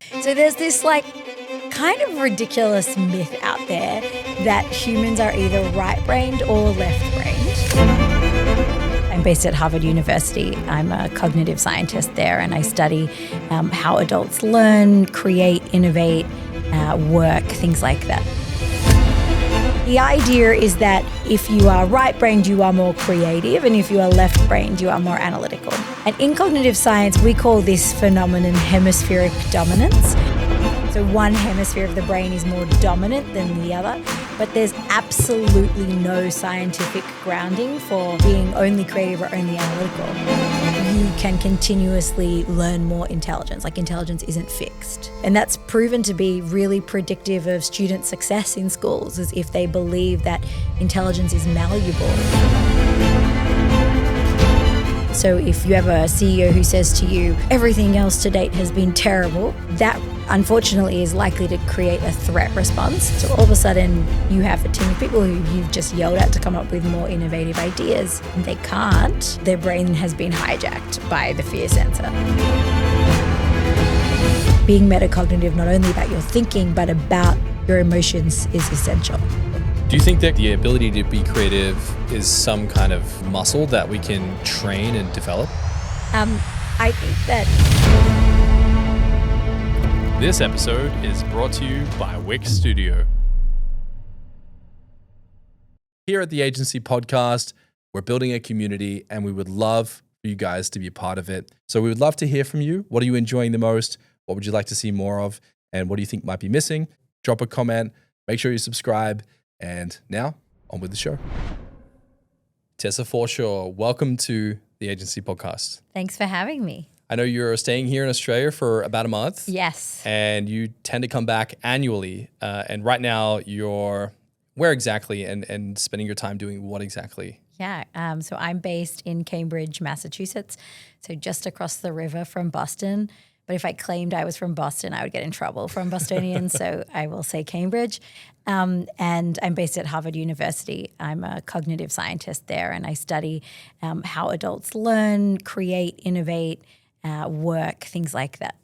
So there's this kind of ridiculous myth out there that humans are either right-brained or left-brained. I'm based at Harvard University. I'm a cognitive scientist there, and I study how adults learn, create, innovate, work, things like that. The idea is that if you are right-brained, you are more creative, and if you are left-brained, you are more analytical. And in cognitive science, we call this phenomenon hemispheric dominance. So one hemisphere of the brain is more dominant than the other, but there's absolutely no scientific grounding for being only creative or only analytical. You can continuously learn more intelligence. Intelligence isn't fixed. And that's proven to be really predictive of student success in schools, as if they believe that intelligence is malleable. So if you have a CEO who says to you, everything else to date has been terrible, that unfortunately is likely to create a threat response. So all of a sudden you have a team of people who you've just yelled at to come up with more innovative ideas. And they can't. Their brain has been hijacked by the fear sensor. Being metacognitive, not only about your thinking, but about your emotions, is essential. Do you think that the ability to be creative is some kind of muscle that we can train and develop? I think that... This episode is brought to you by Wix Studio. Here at the Agency Podcast, we're building a community and we would love for you guys to be a part of it. So we would love to hear from you. What are you enjoying the most? What would you like to see more of? And what do you think might be missing? Drop a comment. Make sure you subscribe. And now, on with the show. Tessa Forshaw, welcome to the Agency Podcast. Thanks for having me. I know you're staying here in Australia for about a month. Yes. And you tend to come back annually. And right now, you're where exactly and spending your time doing what exactly? Yeah. So I'm based in Cambridge, Massachusetts, so just across the river from Boston. But if I claimed I was from Boston, I would get in trouble from Bostonians, so I will say Cambridge. And I'm based at Harvard University. I'm a cognitive scientist there, and I study how adults learn, create, innovate, work, things like that.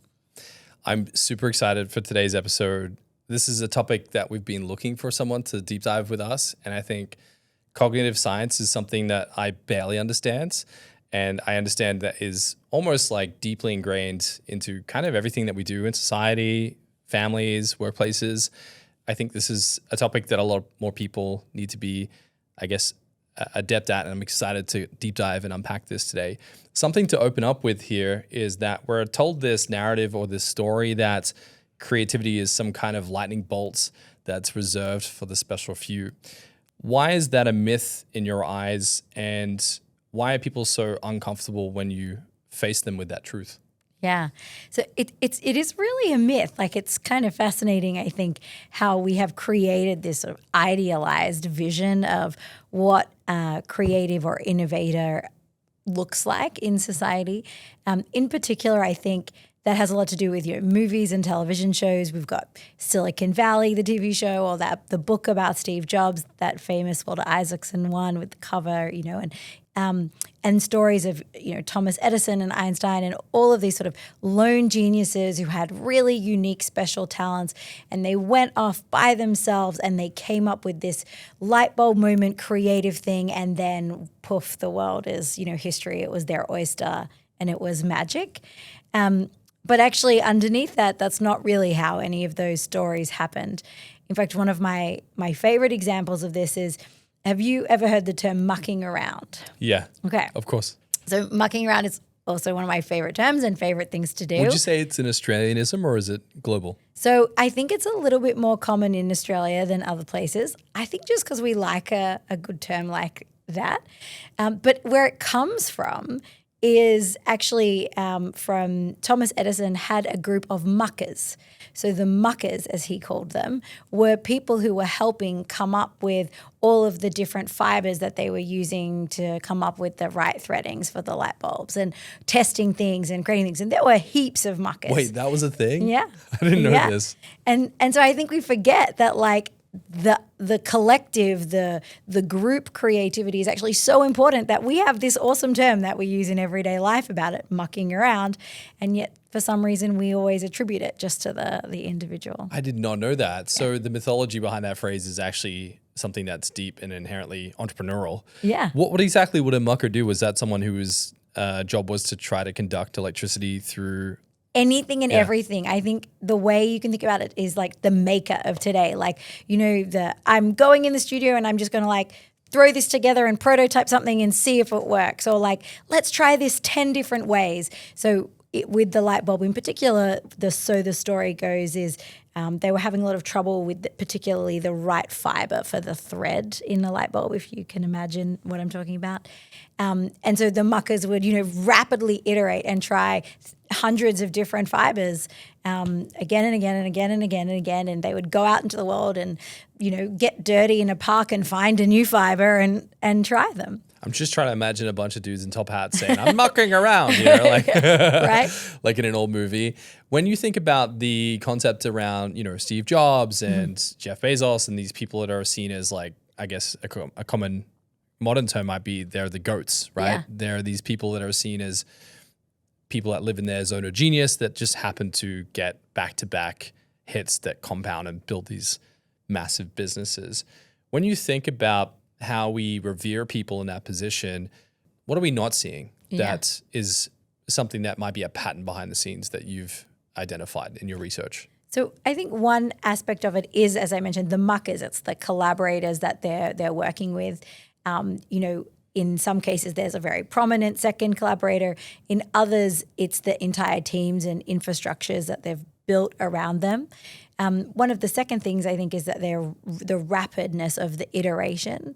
I'm super excited for today's episode. This is a topic that we've been looking for someone to deep dive with us, and I think cognitive science is something that I barely understand. And I understand that is almost deeply ingrained into kind of everything that we do in society, families, workplaces. I think this is a topic that a lot more people need to be, adept at. And I'm excited to deep dive and unpack this today. Something to open up with here is that we're told this narrative or this story that creativity is some kind of lightning bolt that's reserved for the special few. Why is that a myth in your eyes? And why are people so uncomfortable when you face them with that truth? Yeah. So it is really a myth. It's kind of fascinating, I think, how we have created this sort of idealized vision of what a creative or innovator looks like in society. In particular, I think that has a lot to do with movies and television shows. We've got Silicon Valley, the TV show, or the book about Steve Jobs, that famous Walter Isaacson one with the cover, and stories of Thomas Edison and Einstein and all of these sort of lone geniuses who had really unique special talents, and they went off by themselves and they came up with this light bulb moment creative thing, and then poof, the world is history. It was their oyster and it was magic. But actually underneath that's not really how any of those stories happened. In fact, one of my favorite examples of this is, have you ever heard the term mucking around? Yeah. Okay. Of course. So mucking around is also one of my favorite terms and favorite things to do. Would you say it's an Australianism or is it global? So I think it's a little bit more common in Australia than other places. I think just because we like a good term like that. But where it comes from is actually from Thomas Edison had a group of muckers. So the muckers, as he called them, were people who were helping come up with all of the different fibers that they were using to come up with the right threadings for the light bulbs, and testing things and creating things. And there were heaps of muckers. Wait, that was a thing? Yeah. I didn't know this. And so I think we forget that the collective, the group creativity is actually so important that we have this awesome term that we use in everyday life about it, mucking around, and yet for some reason we always attribute it just to the individual. I did not know that. So the mythology behind that phrase is actually something that's deep and inherently entrepreneurial. Yeah. What exactly would a mucker do? Was that someone whose job was to try to conduct electricity through anything and everything? I think the way you can think about it is like the maker of today. Like, I'm going in the studio and I'm just going to like throw this together and prototype something and see if it works. Or like, let's try this 10 different ways. So with the light bulb in particular, the story goes is they were having a lot of trouble with particularly the right fiber for the thread in the light bulb, if you can imagine what I'm talking about. And so the muckers would, rapidly iterate and try hundreds of different fibers again and again and again and again and again. And they would go out into the world and, get dirty in a park and find a new fiber and try them. I'm just trying to imagine a bunch of dudes in top hats saying, I'm mucking around, like, right? Like in an old movie. When you think about the concept around, Steve Jobs and Jeff Bezos and these people that are seen as like, I guess a common modern term might be they're the goats, right? Yeah. They're these people that are seen as people that live in their zone of genius that just happen to get back-to-back hits that compound and build these massive businesses. When you think about how we revere people in that position, what are we not seeing that is something that might be a pattern behind the scenes that you've identified in your research? So I think one aspect of it is, as I mentioned, the muckers. It's the collaborators that they're working with. In some cases, there's a very prominent second collaborator. In others, it's the entire teams and infrastructures that they've built around them. One of the second things I think is that the rapidness of the iteration.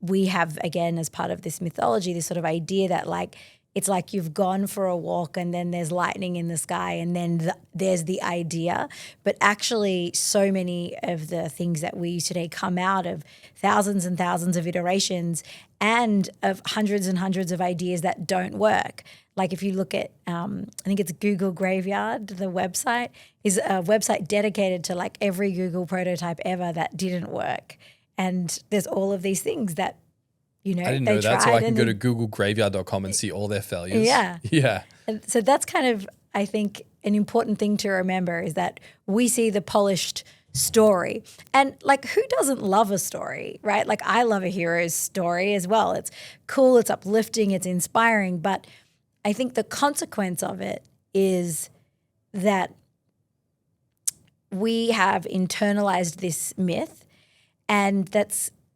We have, again, as part of this mythology, this sort of idea that like it's like you've gone for a walk and then there's lightning in the sky and then there's the idea. But actually so many of the things that we use today come out of thousands and thousands of iterations and of hundreds and hundreds of ideas that don't work. Like if you look at, I think it's Google Graveyard, the website, is a website dedicated to like every Google prototype ever that didn't work. And there's all of these things that, I didn't know that, so I can go to googlegraveyard.com and see all their failures. Yeah. Yeah. And so that's kind of, I think, an important thing to remember is that we see the polished story. And like, who doesn't love a story, right? Like I love a hero's story as well. It's cool, it's uplifting, it's inspiring. But I think the consequence of it is that we have internalized this myth, and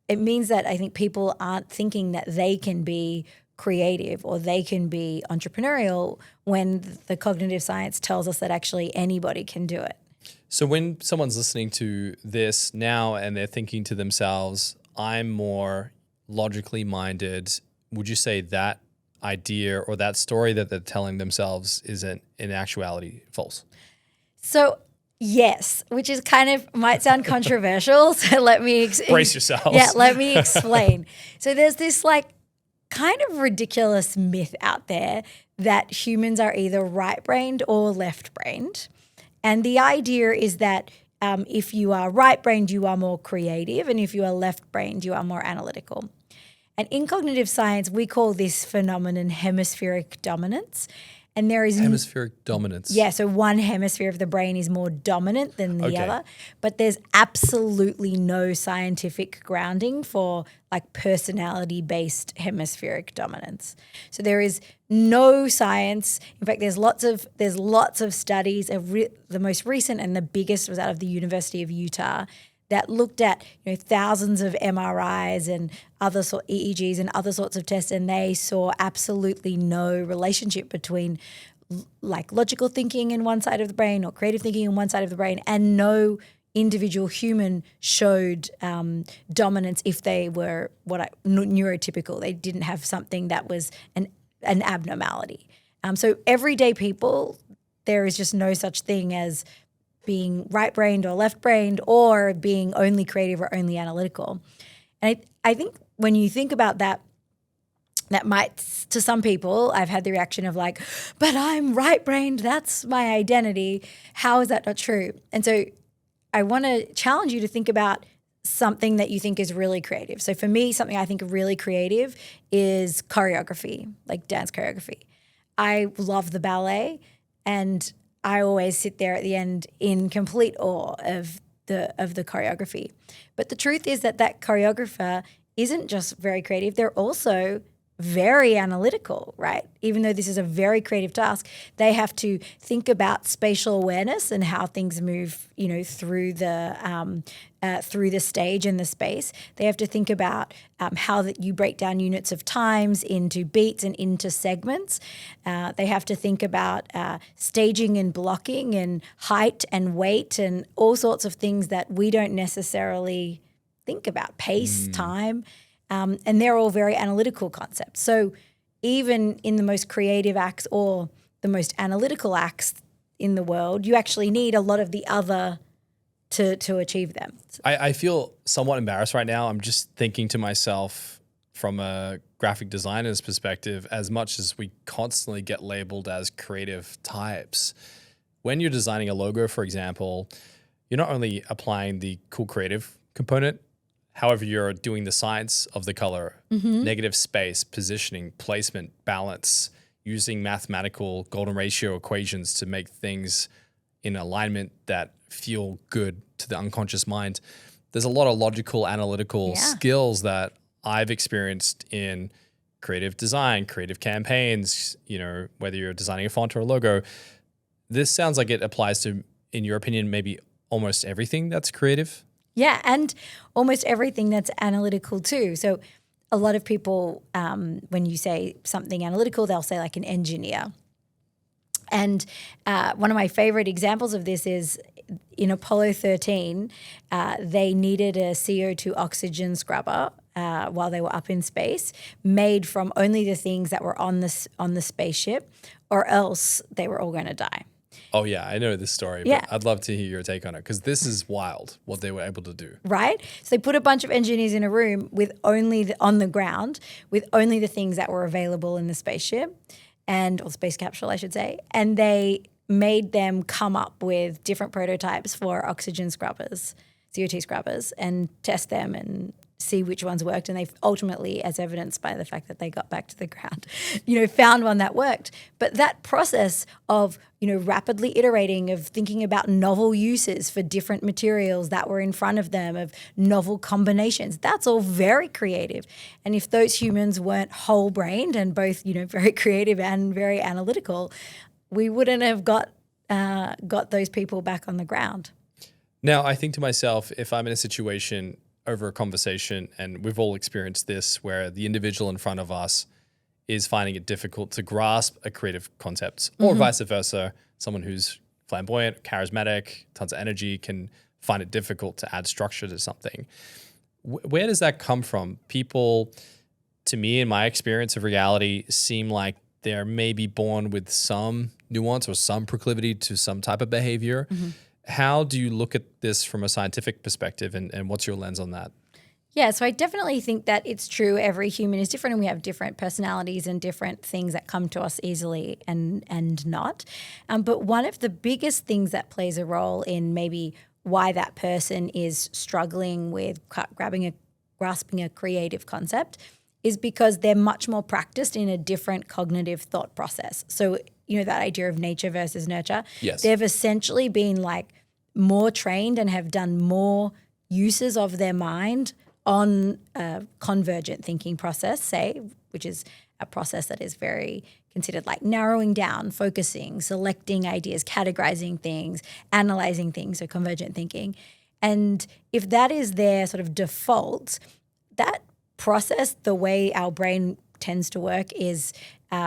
it means that I think people aren't thinking that they can be creative or they can be entrepreneurial when the cognitive science tells us that actually anybody can do it. So when someone's listening to this now and they're thinking to themselves, I'm more logically minded, would you say that idea or that story that they're telling themselves is in actuality false? So yes, which is kind of might sound controversial. So let me brace yourselves. Yeah, let me explain. So there's this like kind of ridiculous myth out there that humans are either right-brained or left-brained, and the idea is that if you are right-brained, you are more creative, and if you are left-brained, you are more analytical. And in cognitive science, we call this phenomenon hemispheric dominance. And there is hemispheric dominance. Yeah, so one hemisphere of the brain is more dominant than the other, but there's absolutely no scientific grounding for like personality-based hemispheric dominance. So there is no science. In fact, there's lots of studies. The most recent and the biggest was out of the University of Utah that looked at thousands of MRIs and other EEGs and other sorts of tests, and they saw absolutely no relationship between like logical thinking in one side of the brain or creative thinking in one side of the brain, and no individual human showed dominance if they were neurotypical. They didn't have something that was an abnormality. So everyday people, there is just no such thing as being right-brained or left-brained or being only creative or only analytical. And I think when you think about that, that might, to some people, I've had the reaction of like, but I'm right-brained, that's my identity. How is that not true? And so I want to challenge you to think about something that you think is really creative. So for me, something I think really creative is choreography, like dance choreography. I love the ballet, and I always sit there at the end in complete awe of the choreography. But the truth is that choreographer isn't just very creative, they're also very analytical, right? Even though this is a very creative task, they have to think about spatial awareness and how things move, through the stage and the space. They have to think about how that you break down units of times into beats and into segments. They have to think about staging and blocking and height and weight and all sorts of things that we don't necessarily think about, pace, time. And they're all very analytical concepts. So even in the most creative acts or the most analytical acts in the world, you actually need a lot of the other to achieve them. I feel somewhat embarrassed right now. I'm just thinking to myself from a graphic designer's perspective, as much as we constantly get labeled as creative types, when you're designing a logo, for example, you're not only applying the cool creative component, however, you're doing the science of the color, negative space, positioning, placement, balance, using mathematical golden ratio equations to make things in alignment that feel good to the unconscious mind. There's a lot of logical, analytical skills that I've experienced in creative design, creative campaigns, whether you're designing a font or a logo. This sounds like it applies to, in your opinion, maybe almost everything that's creative. Yeah, and almost everything that's analytical too. So a lot of people, when you say something analytical, they'll say like an engineer. And one of my favorite examples of this is in Apollo 13, they needed a CO2 oxygen scrubber while they were up in space, made from only the things that were on the spaceship, or else they were all going to die. Oh, yeah, I know this story, but I'd love to hear your take on it because this is wild what they were able to do. Right? So they put a bunch of engineers in a room with only on the ground with only the things that were available in the spaceship or space capsule, I should say, and they made them come up with different prototypes for oxygen scrubbers, CO2 scrubbers, and test them and see which ones worked. And they ultimately, as evidenced by the fact that they got back to the ground, found one that worked. But that process of, rapidly iterating, of thinking about novel uses for different materials that were in front of them, of novel combinations, that's all very creative. And if those humans weren't whole-brained and both, very creative and very analytical, we wouldn't have got those people back on the ground. Now, I think to myself, if I'm in a situation over a conversation, and we've all experienced this, where the individual in front of us is finding it difficult to grasp a creative concept, or vice versa, someone who's flamboyant, charismatic, tons of energy can find it difficult to add structure to something. Where does that come from? People, to me, in my experience of reality, seem like they're maybe born with some nuance or some proclivity to some type of behavior. How do you look at this from a scientific perspective, and what's your lens on that? Yeah, so I definitely think that it's true. Every human is different and we have different personalities and different things that come to us easily and not. But one of the biggest things that plays a role in maybe why that person is struggling with grasping a creative concept is because they're much more practiced in a different cognitive thought process. So, that idea of nature versus nurture. Yes. They've essentially been like more trained and have done more uses of their mind on a convergent thinking process, say, which is a process that is very considered like narrowing down, focusing, selecting ideas, categorizing things, analyzing things, so convergent thinking. And if that is their sort of default, that process, the way our brain tends to work is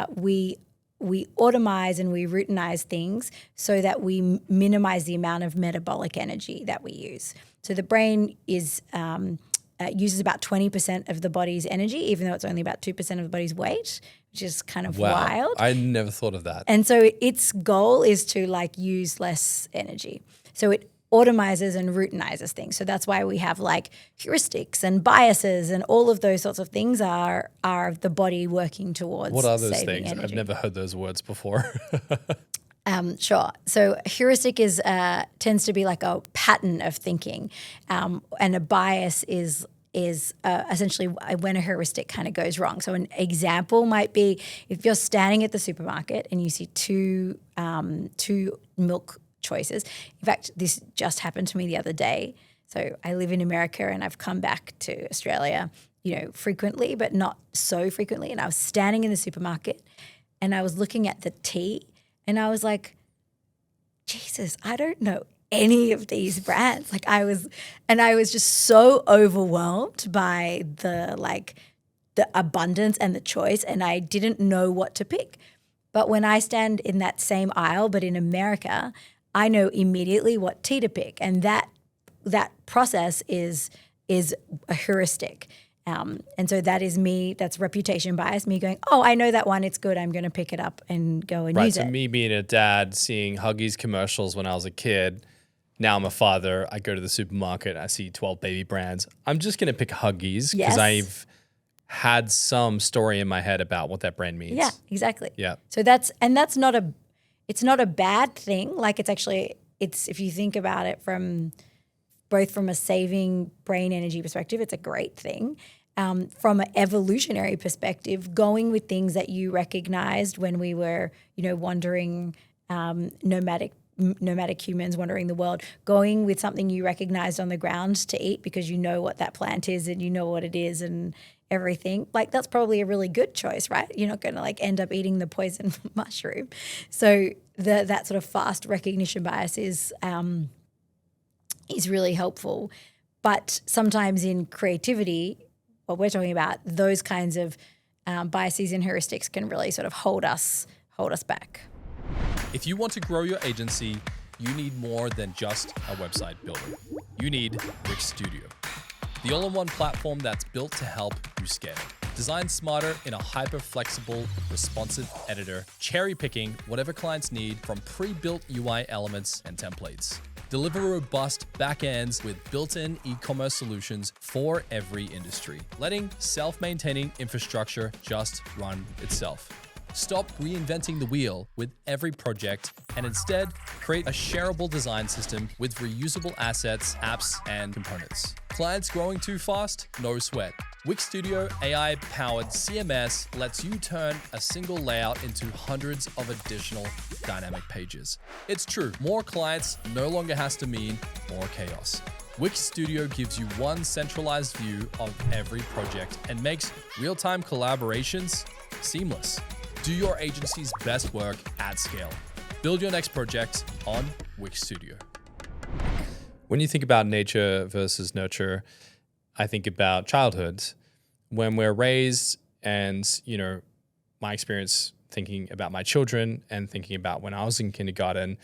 we automize and we routinize things so that we minimize the amount of metabolic energy that we use. So the brain uses about 20% of the body's energy, even though it's only about 2% of the body's weight, which is kind of wild. I never thought of that. And so its goal is to use less energy. So it automizes and routinizes things. So that's why we have heuristics and biases, and all of those sorts of things are the body working towards what are those saving things? energy. I've never heard those words before. Sure. So heuristic is tends to be like a pattern of thinking, and a bias is essentially when a heuristic kind of goes wrong. So an example might be if you're standing at the supermarket and you see two milk choices. In fact, this just happened to me the other day. So I live in America and I've come back to Australia, frequently, but not so frequently. And I was standing in the supermarket and I was looking at the tea. And I was like, Jesus, I don't know any of these brands. I was just so overwhelmed by the abundance and the choice, and I didn't know what to pick. But when I stand in that same aisle, but in America, I know immediately what tea to pick, and that process is a heuristic. And so that is me, that's reputation bias, me going, oh, I know that one, it's good, I'm going to pick it up and go and use it. Right, so me being a dad, seeing Huggies commercials when I was a kid, now I'm a father, I go to the supermarket, I see 12 baby brands. I'm just going to pick Huggies because I've had some story in my head about what that brand means. Yeah, exactly. Yeah. So it's not a bad thing. It's if you think about it from a saving brain energy perspective, it's a great thing. From an evolutionary perspective, going with things that you recognized when we were, wandering, nomadic humans wandering the world, going with something you recognized on the ground to eat because you know what that plant is and you know what it is and everything, that's probably a really good choice, right? You're not going to end up eating the poison mushroom. So that sort of fast recognition bias is really helpful. But sometimes in creativity, what we're talking about, those kinds of biases and heuristics can really sort of hold us back. If you want to grow your agency, you need more than just a website builder. You need Wix Studio, the all-in-one platform that's built to help you scale. Designed smarter in a hyper-flexible, responsive editor, cherry-picking whatever clients need from pre-built UI elements and templates. Deliver robust backends with built-in e-commerce solutions for every industry, letting self-maintaining infrastructure just run itself. Stop reinventing the wheel with every project and instead create a shareable design system with reusable assets, apps, and components. Clients growing too fast? No sweat. Wix Studio AI-powered CMS lets you turn a single layout into hundreds of additional dynamic pages. It's true, more clients no longer has to mean more chaos. Wix Studio gives you one centralized view of every project and makes real-time collaborations seamless. Do your agency's best work at scale. Build your next project on Wix Studio. When you think about nature versus nurture, I think about childhood. When we're raised and, my experience thinking about my children and thinking about when I was in kindergarten,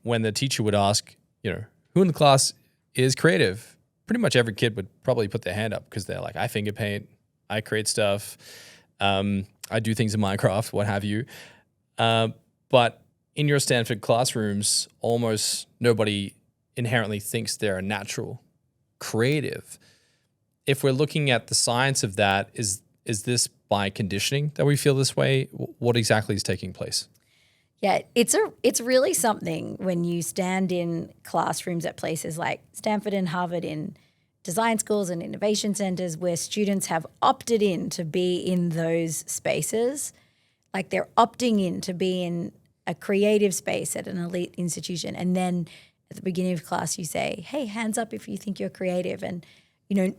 when the teacher would ask, who in the class is creative? Pretty much every kid would probably put their hand up because they're like, I finger paint, I create stuff, I do things in Minecraft, what have you. But in your Stanford classrooms, almost nobody inherently thinks they're a natural creative. If we're looking at the science of that, is this by conditioning that we feel this way? What exactly is taking place? Yeah, it's really something when you stand in classrooms at places like Stanford and Harvard, in design schools and innovation centers, where students have opted in to be in those spaces. Like they're opting in to be in a creative space at an elite institution. And then at the beginning of class, you say, hey, hands up if you think you're creative. And,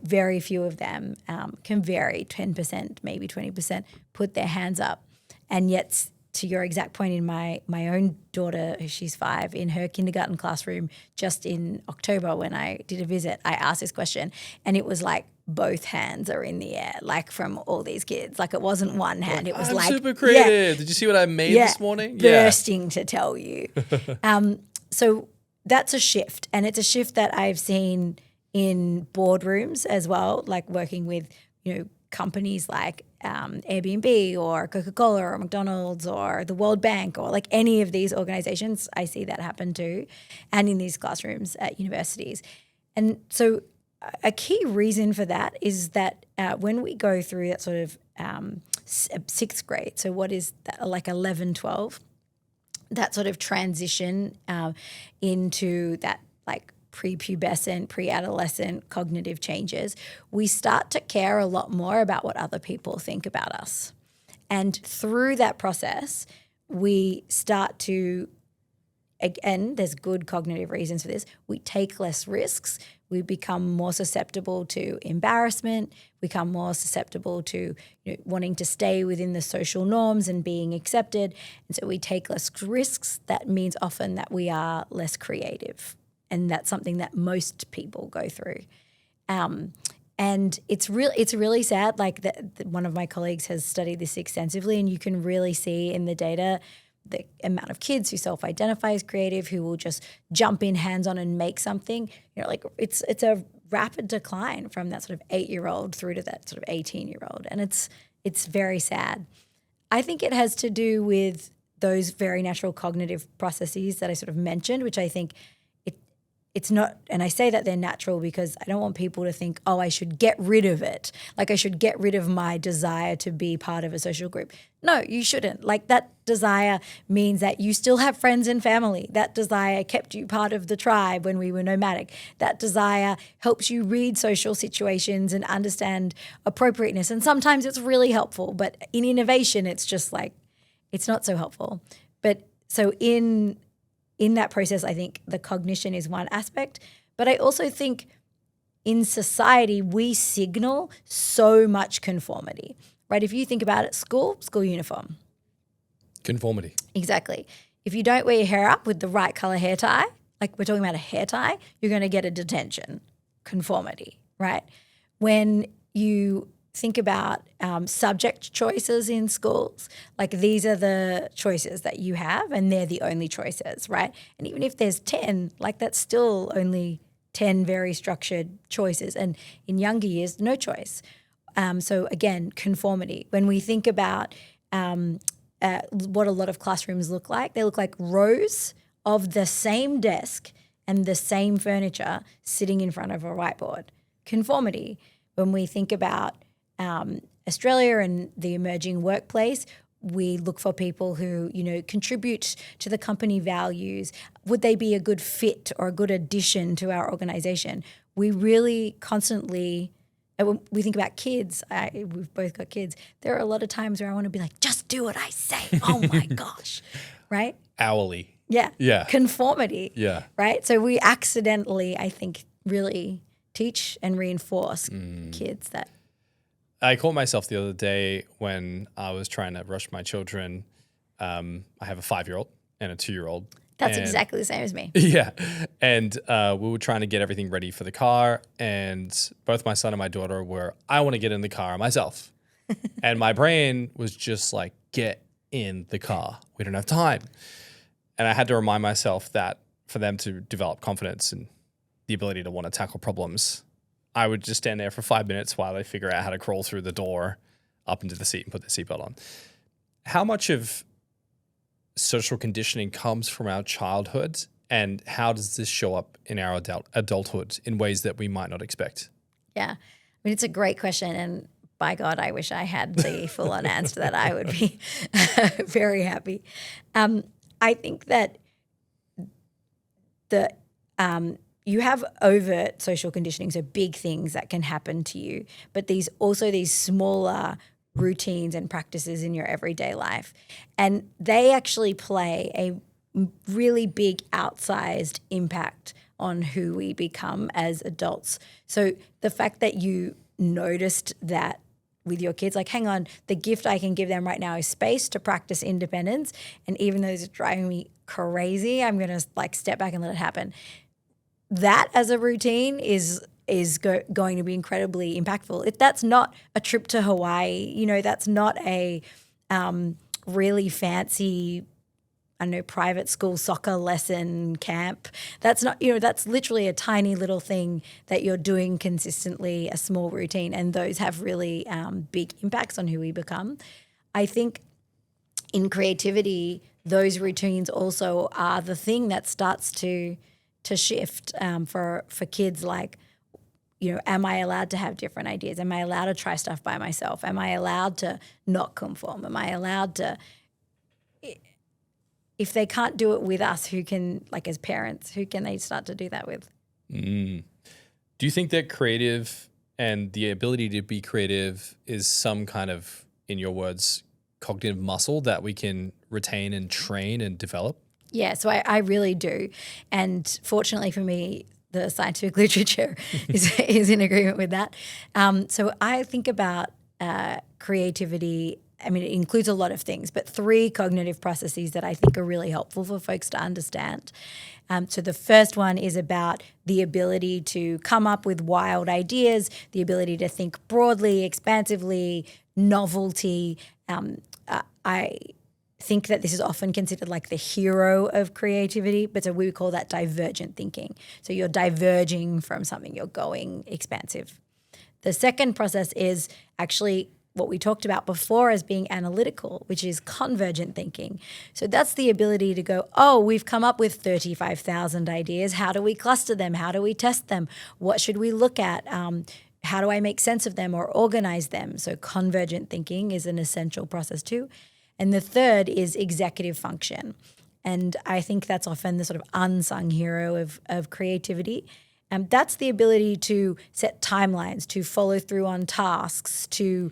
very few of them can vary, 10%, maybe 20%, put their hands up. And yet, to your exact point, in my own daughter, she's 5, in her kindergarten classroom, just in October when I did a visit, I asked this question and it was like both hands are in the air, like from all these kids. Like it wasn't one hand. It was I'm super creative. Yeah. Did you see what I made this morning? Bursting to tell you. So that's a shift. And it's a shift that I've seen in boardrooms as well, like working with, companies like Airbnb or Coca-Cola or McDonald's or the World Bank or like any of these organizations. I see that happen too, and in these classrooms at universities. And so a key reason for that is that when we go through that sort of 6th grade, so what is that, like 11, 12, that sort of transition into that like prepubescent, pre-adolescent cognitive changes, we start to care a lot more about what other people think about us. And through that process, we start to, again, there's good cognitive reasons for this. We take less risks. We become more susceptible to embarrassment. We become more susceptible to wanting to stay within the social norms and being accepted. And so we take less risks. That means often that we are less creative. And that's something that most people go through. And it's really sad. Like one of my colleagues has studied this extensively, and you can really see in the data the amount of kids who self-identify as creative, who will just jump in hands-on and make something. Like it's a rapid decline from that sort of 8-year-old through to that sort of 18-year-old, and it's very sad. I think it has to do with those very natural cognitive processes that I sort of mentioned, which I think it's not, and I say that they're natural because I don't want people to think, oh, I should get rid of it. Like I should get rid of my desire to be part of a social group. No, you shouldn't. Like that desire means that you still have friends and family. That desire kept you part of the tribe when we were nomadic. That desire helps you read social situations and understand appropriateness. And sometimes it's really helpful, but in innovation, it's just like, it's not so helpful. But so in that process, I think the cognition is one aspect, but I also think in society, we signal so much conformity, right? If you think about it, school uniform. Conformity. Exactly. If you don't wear your hair up with the right color hair tie, like we're talking about a hair tie, you're going to get a detention. Conformity, right? When you think about subject choices in schools, like these are the choices that you have and they're the only choices, right? And even if there's 10, like that's still only 10 very structured choices. And in younger years, no choice. So again, conformity. When we think about what a lot of classrooms look like, they look like rows of the same desk and the same furniture sitting in front of a whiteboard. Conformity. When we think about Australia and the emerging workplace, we look for people who, contribute to the company values. Would they be a good fit or a good addition to our organization? We really constantly, when we think about kids, we've both got kids, there are a lot of times where I want to be like, just do what I say. Oh my gosh, right? Hourly. Yeah. Yeah. Conformity. Yeah. Right? So we accidentally, I think, really teach and reinforce kids that. I caught myself the other day when I was trying to rush my children. I have a 5-year-old and a 2-year-old. That's exactly the same as me. Yeah. And we were trying to get everything ready for the car. And both my son and my daughter were, I want to get in the car myself. And my brain was just like, get in the car. We don't have time. And I had to remind myself that for them to develop confidence and the ability to want to tackle problems, I would just stand there for 5 minutes while they figure out how to crawl through the door up into the seat and put their seatbelt on. How much of social conditioning comes from our childhood, and how does this show up in our adulthood in ways that we might not expect? Yeah. I mean, it's a great question. And by God, I wish I had the full-on answer to that. I would be very happy. I think that you have overt social conditioning, so big things that can happen to you, but these smaller routines and practices in your everyday life. And they actually play a really big outsized impact on who we become as adults. So the fact that you noticed that with your kids, like, hang on, the gift I can give them right now is space to practice independence. And even though it's driving me crazy, I'm going to like step back and let it happen. That as a routine is going to be incredibly impactful. If that's not a trip to Hawaii, that's not a really fancy, private school soccer lesson camp. That's not, that's literally a tiny little thing that you're doing consistently, a small routine, and those have really big impacts on who we become. I think in creativity, those routines also are the thing that starts to shift for kids. Like, am I allowed to have different ideas? Am I allowed to try stuff by myself? Am I allowed to not conform? Am I allowed to if they can't do it with us, who can, like as parents, who can they start to do that with? Do you think that creative and the ability to be creative is some kind of, in your words, cognitive muscle that we can retain and train and develop? Yeah, so I really do. And fortunately for me, the scientific literature is in agreement with that. So I think about creativity. I mean, it includes a lot of things, but 3 cognitive processes that I think are really helpful for folks to understand. So the first one is about the ability to come up with wild ideas, the ability to think broadly, expansively, novelty. I think that this is often considered like the hero of creativity, but so we call that divergent thinking. So you're diverging from something, you're going expansive. The second process is actually what we talked about before as being analytical, which is convergent thinking. So that's the ability to go, oh, we've come up with 35,000 ideas. How do we cluster them? How do we test them? What should we look at? How do I make sense of them or organize them? So convergent thinking is an essential process too. And the third is executive function. And I think that's often the sort of unsung hero of creativity. That's the ability to set timelines, to follow through on tasks, to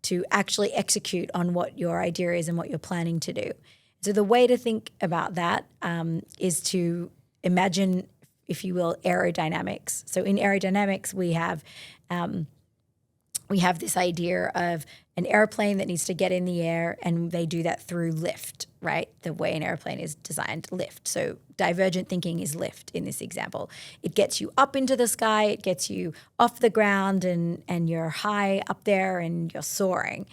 to actually execute on what your idea is and what you're planning to do. So the way to think about that is to imagine, if you will, aerodynamics. So in aerodynamics, we have this idea of an airplane that needs to get in the air, and they do that through lift, right? The way an airplane is designed, lift. So divergent thinking is lift in this example. It gets you up into the sky, it gets you off the ground, and you're high up there and you're soaring.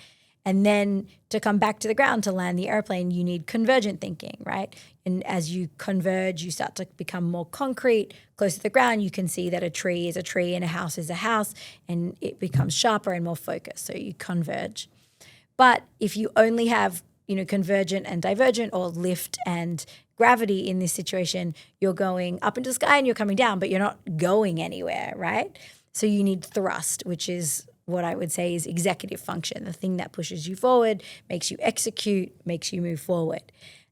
And then to come back to the ground to land the airplane, you need convergent thinking, right? And as you converge, you start to become more concrete. Close to the ground, you can see that a tree is a tree and a house is a house, and it becomes sharper and more focused. So you converge. But if you only have, convergent and divergent, or lift and gravity in this situation, you're going up into the sky and you're coming down, but you're not going anywhere, right? So you need thrust, which is what I would say is executive function, the thing that pushes you forward, makes you execute, makes you move forward.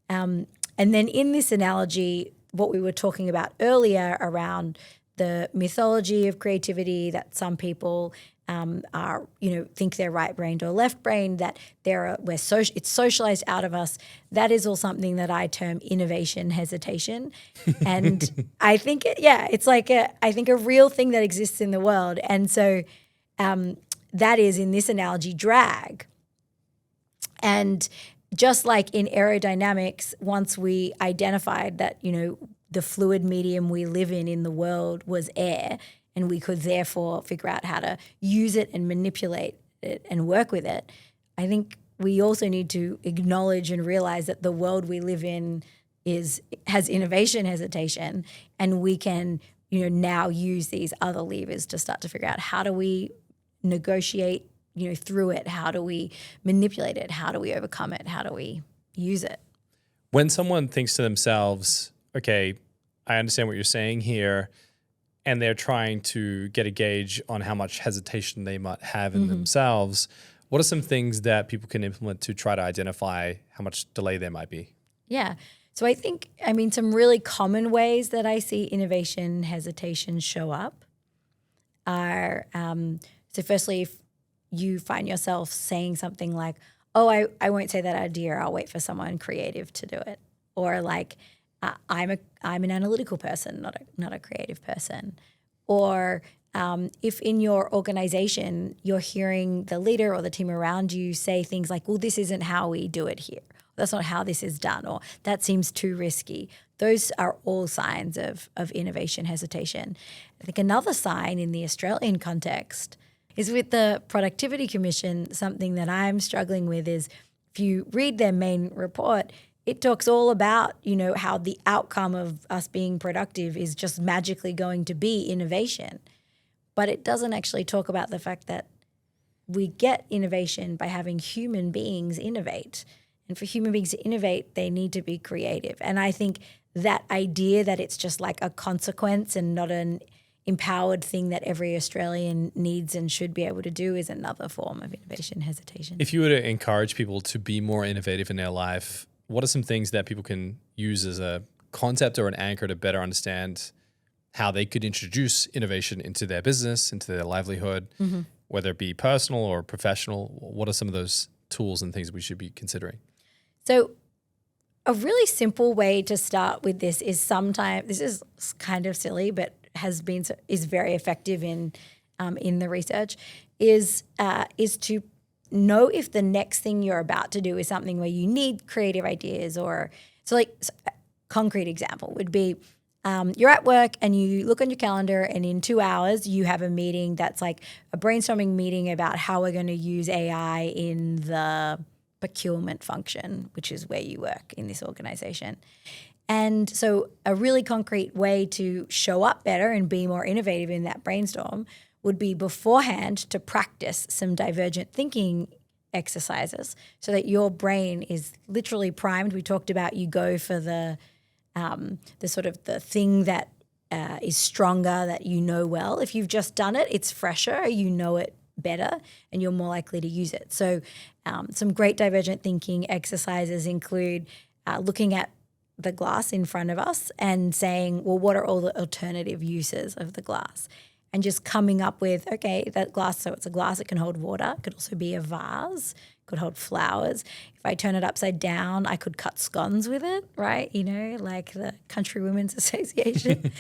And then in this analogy, what we were talking about earlier around the mythology of creativity, that some people are, think they're right-brained or left-brained, that it's socialized out of us. That is all something that I term innovation hesitation. And I think, it's like I think a real thing that exists in the world. And so that is, in this analogy, drag. And just like in aerodynamics, once we identified that, the fluid medium we live in the world was air, and we could therefore figure out how to use it and manipulate it and work with it, I think we also need to acknowledge and realize that the world we live in has innovation hesitation, and we can, now use these other levers to start to figure out how do we negotiate, through it, how do we manipulate it, how do we overcome it, how do we use it. When someone thinks to themselves, okay, I understand what you're saying here, and they're trying to get a gauge on how much hesitation they might have in themselves, what are some things that people can implement to try to identify how much delay there might be? Yeah. So I think, some really common ways that I see innovation hesitation show up are, so firstly, if you find yourself saying something like, oh, I won't say that idea, I'll wait for someone creative to do it. Or like, I'm an analytical person, not a creative person. Or if in your organization you're hearing the leader or the team around you say things like, well, this isn't how we do it here. That's not how this is done, or that seems too risky. Those are all signs of innovation hesitation. I think another sign in the Australian context is with the Productivity Commission. Something that I'm struggling with is, if you read their main report, it talks all about, how the outcome of us being productive is just magically going to be innovation. But it doesn't actually talk about the fact that we get innovation by having human beings innovate. And for human beings to innovate, they need to be creative. And I think that idea that it's just like a consequence and not an empowered thing that every Australian needs and should be able to do is another form of innovation hesitation. If you were to encourage people to be more innovative in their life, what are some things that people can use as a concept or an anchor to better understand how they could introduce innovation into their business, into their livelihood, whether it be personal or professional? What are some of those tools and things we should be considering? So a really simple way to start with this is sometimes, this is kind of silly, but is very effective in the research, is to know if the next thing you're about to do is something where you need creative ideas. Or so like a concrete example would be you're at work and you look on your calendar and in 2 hours you have a meeting that's like a brainstorming meeting about how we're going to use AI in the procurement function, which is where you work in this organization. And so a really concrete way to show up better and be more innovative in that brainstorm would be beforehand to practice some divergent thinking exercises so that your brain is literally primed. We talked about you go for the sort of the thing that is stronger, that you know well. If you've just done it, it's fresher, you know it better, and you're more likely to use it. So some great divergent thinking exercises include looking at the glass in front of us and saying, well, what are all the alternative uses of the glass? And just coming up with, okay, that glass, so it's a glass, it can hold water. It could also be a vase, could hold flowers. If I turn it upside down, I could cut scones with it, right? You know, like the Country Women's Association.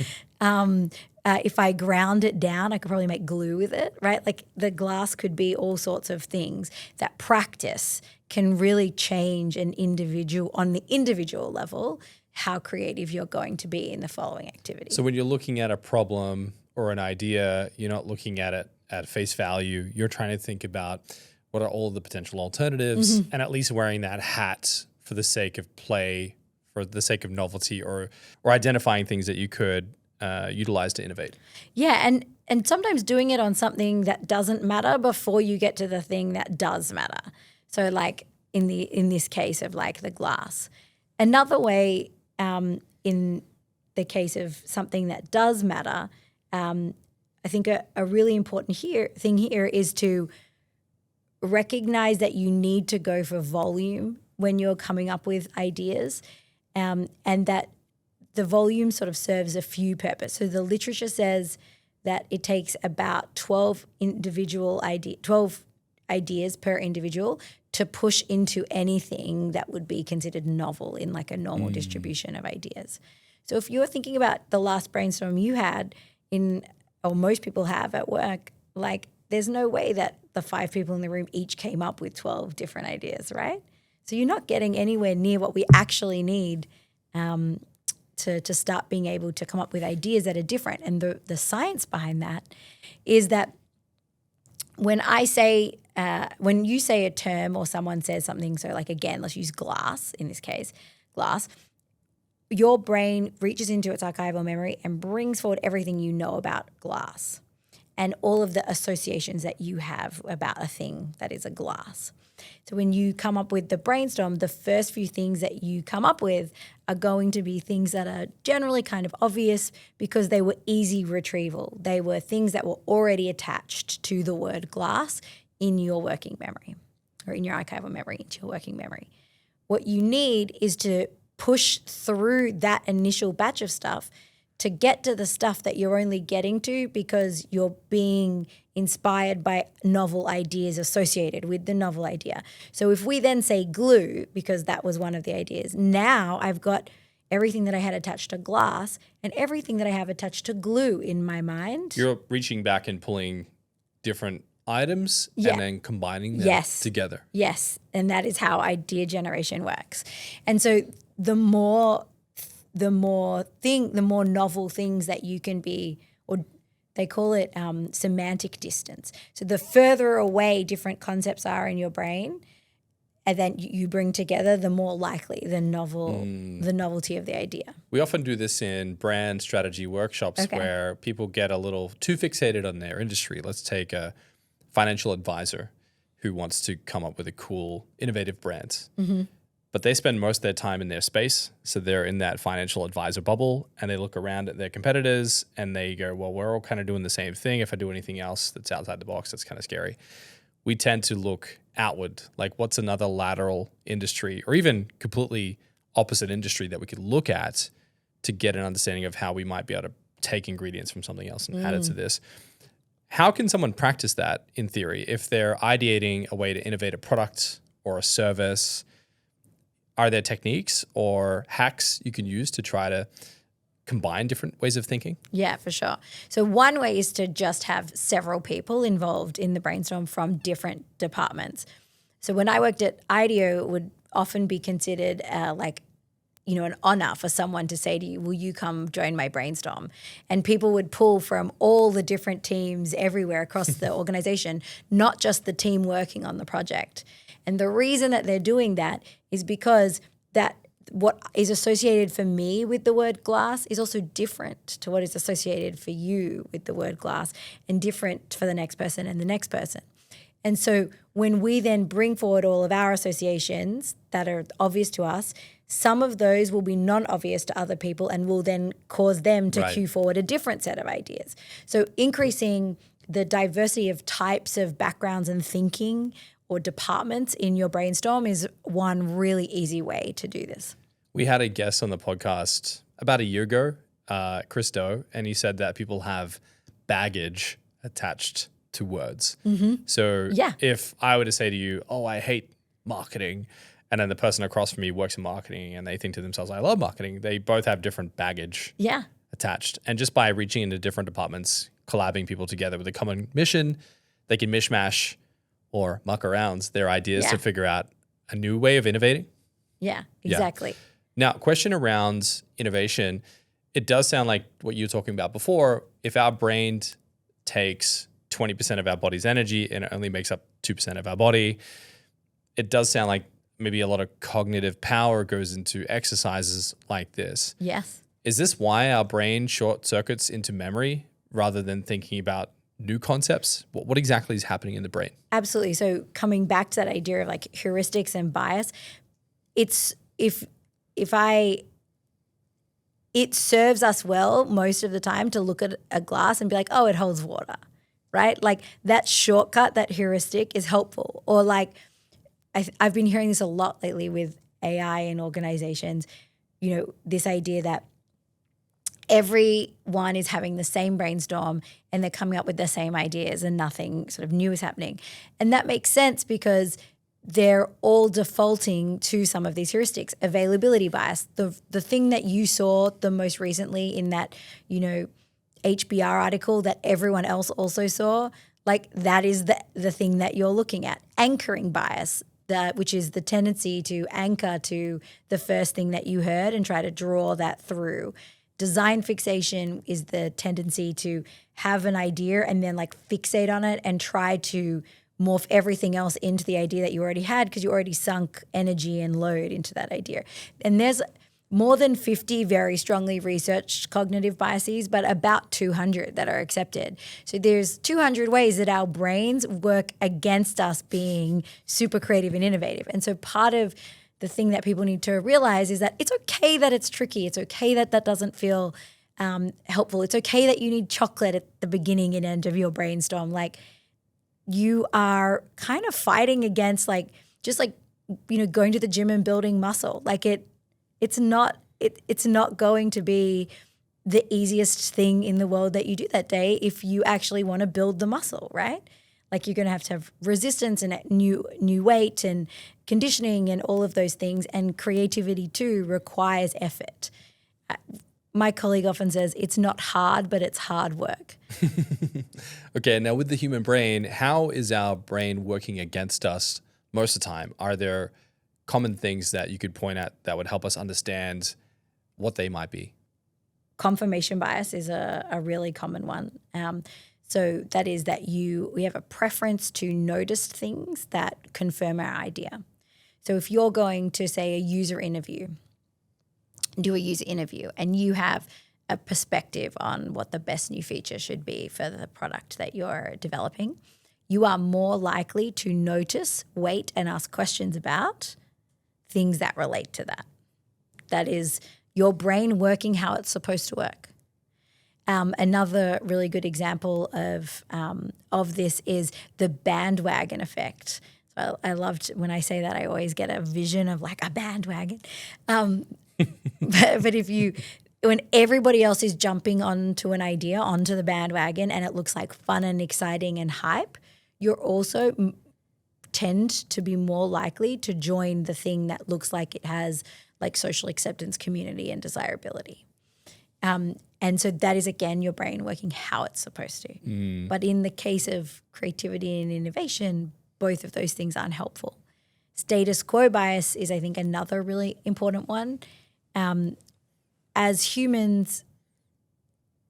If I ground it down, I could probably make glue with it, right? Like the glass could be all sorts of things. That practice can really change on the individual level, how creative you're going to be in the following activity. So when you're looking at a problem or an idea, you're not looking at it at face value. You're trying to think about what are all the potential alternatives, and at least wearing that hat for the sake of play, for the sake of novelty, or identifying things that you could utilize to innovate. Yeah, and sometimes doing it on something that doesn't matter before you get to the thing that does matter. So like in this case of like the glass. Another way in the case of something that does matter, I think a really important thing here is to recognize that you need to go for volume when you're coming up with ideas, and that the volume sort of serves a few purposes. So the literature says that it takes about 12 ideas per individual to push into anything that would be considered novel in like a normal distribution of ideas. So if you're thinking about the last brainstorm you had or most people have at work, like there's no way that the 5 people in the room each came up with 12 different ideas, right? So you're not getting anywhere near what we actually need to start being able to come up with ideas that are different. And the science behind that is that when you say a term or someone says something, so like again, let's use glass in this case, glass, your brain reaches into its archival memory and brings forward everything you know about glass and all of the associations that you have about a thing that is a glass. So when you come up with the brainstorm, the first few things that you come up with are going to be things that are generally kind of obvious because they were easy retrieval. They were things that were already attached to the word glass in your working memory or in your archival memory into your working memory. What you need is to push through that initial batch of stuff to get to the stuff that you're only getting to because you're being inspired by novel ideas associated with the novel idea. So if we then say glue, because that was one of the ideas, now I've got everything that I had attached to glass and everything that I have attached to glue in my mind. You're reaching back and pulling different items and then combining them together. Yes, and that is how idea generation works. And so the more novel things that you can be, or they call it semantic distance. So the further away different concepts are in your brain, and then you bring together, the more likely the novelty of the idea. We often do this in brand strategy workshops where people get a little too fixated on their industry. Let's take a financial advisor who wants to come up with a cool, innovative brand. But they spend most of their time in their space. So they're in that financial advisor bubble and they look around at their competitors and they go, well, we're all kind of doing the same thing. If I do anything else that's outside the box, that's kind of scary. We tend to look outward? Like what's another lateral industry or even completely opposite industry that we could look at to get an understanding of how we might be able to take ingredients from something else and add it to this? How can someone practice that in theory if they're ideating a way to innovate a product or a service? Are there techniques or hacks you can use to try to combine different ways of thinking? Yeah, for sure. So one way is to just have several people involved in the brainstorm from different departments. So when I worked at IDEO, it would often be considered an honor for someone to say to you, will you come join my brainstorm? And people would pull from all the different teams everywhere across the organization, not just the team working on the project. And the reason that they're doing that is because that what is associated for me with the word glass is also different to what is associated for you with the word glass and different for the next person and the next person. And so when we then bring forward all of our associations that are obvious to us, some of those will be non-obvious to other people and will then cause them to cue forward a different set of ideas. So increasing the diversity of types of backgrounds and thinking or departments in your brainstorm is one really easy way to do this. We had a guest on the podcast about a year ago, Chris Doe, and he said that people have baggage attached to words. So if I were to say to you, oh, I hate marketing, and then the person across from me works in marketing and they think to themselves, I love marketing, they both have different baggage attached. And just by reaching into different departments, collabing people together with a common mission, they can mishmash or muck around their ideas to figure out a new way of innovating. Yeah, exactly. Now, question around innovation. It does sound like what you were talking about before. If our brain takes 20% of our body's energy and it only makes up 2% of our body, it does sound like maybe a lot of cognitive power goes into exercises like this. Yes. Is this why our brain short circuits into memory rather than thinking about new concepts? What exactly is happening in the brain? Absolutely. So coming back to that idea of like heuristics and bias, it serves us well most of the time to look at a glass and be like, oh, it holds water, right? Like that shortcut, that heuristic is helpful. Or like I've been hearing this a lot lately with AI in organizations, this idea that everyone is having the same brainstorm and they're coming up with the same ideas and nothing sort of new is happening. And that makes sense because they're all defaulting to some of these heuristics. Availability bias, the thing that you saw the most recently in that, HBR article that everyone else also saw, like that is the thing that you're looking at. Anchoring bias, which is the tendency to anchor to the first thing that you heard and try to draw that through. Design fixation is the tendency to have an idea and then like fixate on it and try to morph everything else into the idea that you already had because you already sunk energy and load into that idea. And there's more than 50 very strongly researched cognitive biases, but about 200 that are accepted. So there's 200 ways that our brains work against us being super creative and innovative. And so part of the thing that people need to realize is that it's okay that it's tricky. It's okay that that doesn't feel helpful. It's okay that you need chocolate at the beginning and end of your brainstorm. Like you are kind of fighting against going to the gym and building muscle. Like it's not going to be the easiest thing in the world that you do that day if you actually want to build the muscle, right? Like you're going to have resistance and new weight and conditioning and all of those things. And creativity too requires effort. My colleague often says it's not hard, but it's hard work. Okay, now with the human brain, how is our brain working against us most of the time? Are there common things that you could point at that would help us understand what they might be? Confirmation bias is a really common one. So that is that we have a preference to notice things that confirm our idea. So if you're going to say do a user interview, and you have a perspective on what the best new feature should be for the product that you're developing, you are more likely to notice, wait, and ask questions about things that relate to that. That is your brain working how it's supposed to work. Another really good example of this is the bandwagon effect. So I loved when I say that, I always get a vision of like a bandwagon. But when everybody else is jumping onto an idea, onto the bandwagon, and it looks like fun and exciting and hype, you're also tend to be more likely to join the thing that looks like it has like social acceptance, community, and desirability. And so that is, again, your brain working how it's supposed to. But in the case of creativity and innovation, both of those things aren't helpful. Status quo bias is, I think, another really important one. As humans,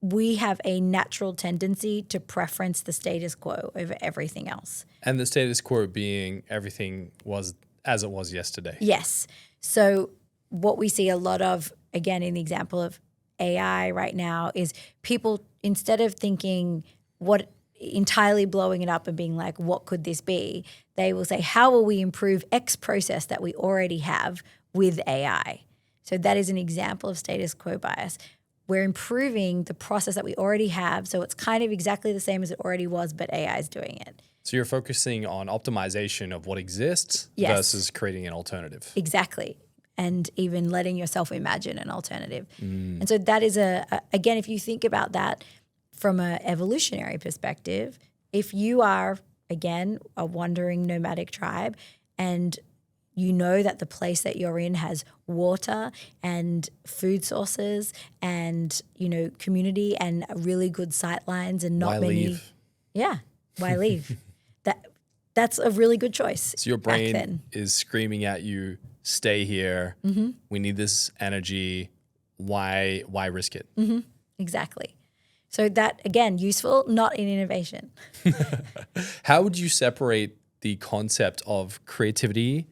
we have a natural tendency to preference the status quo over everything else. And the status quo being everything was as it was yesterday. Yes. So what we see a lot of, again, in the example of AI right now, is people, instead of thinking what entirely blowing it up and being like, what could this be? They will say, how will we improve X process that we already have with AI? So that is an example of status quo bias. We're improving the process that we already have, so it's kind of exactly the same as it already was, but AI is doing it. So you're focusing on optimization of what exists versus creating an alternative. Exactly. And even letting yourself imagine an alternative. And so that is again, if you think about that from an evolutionary perspective, if you are, again, a wandering nomadic tribe and you know that the place that you're in has water and food sources and, community and really good sight lines and not many. Leave? Yeah. Why leave? That's a really good choice. So your brain is screaming at you, stay here. We need this energy. Why risk it? Exactly. So that, again, useful, not in innovation. How would you separate the concept of creativity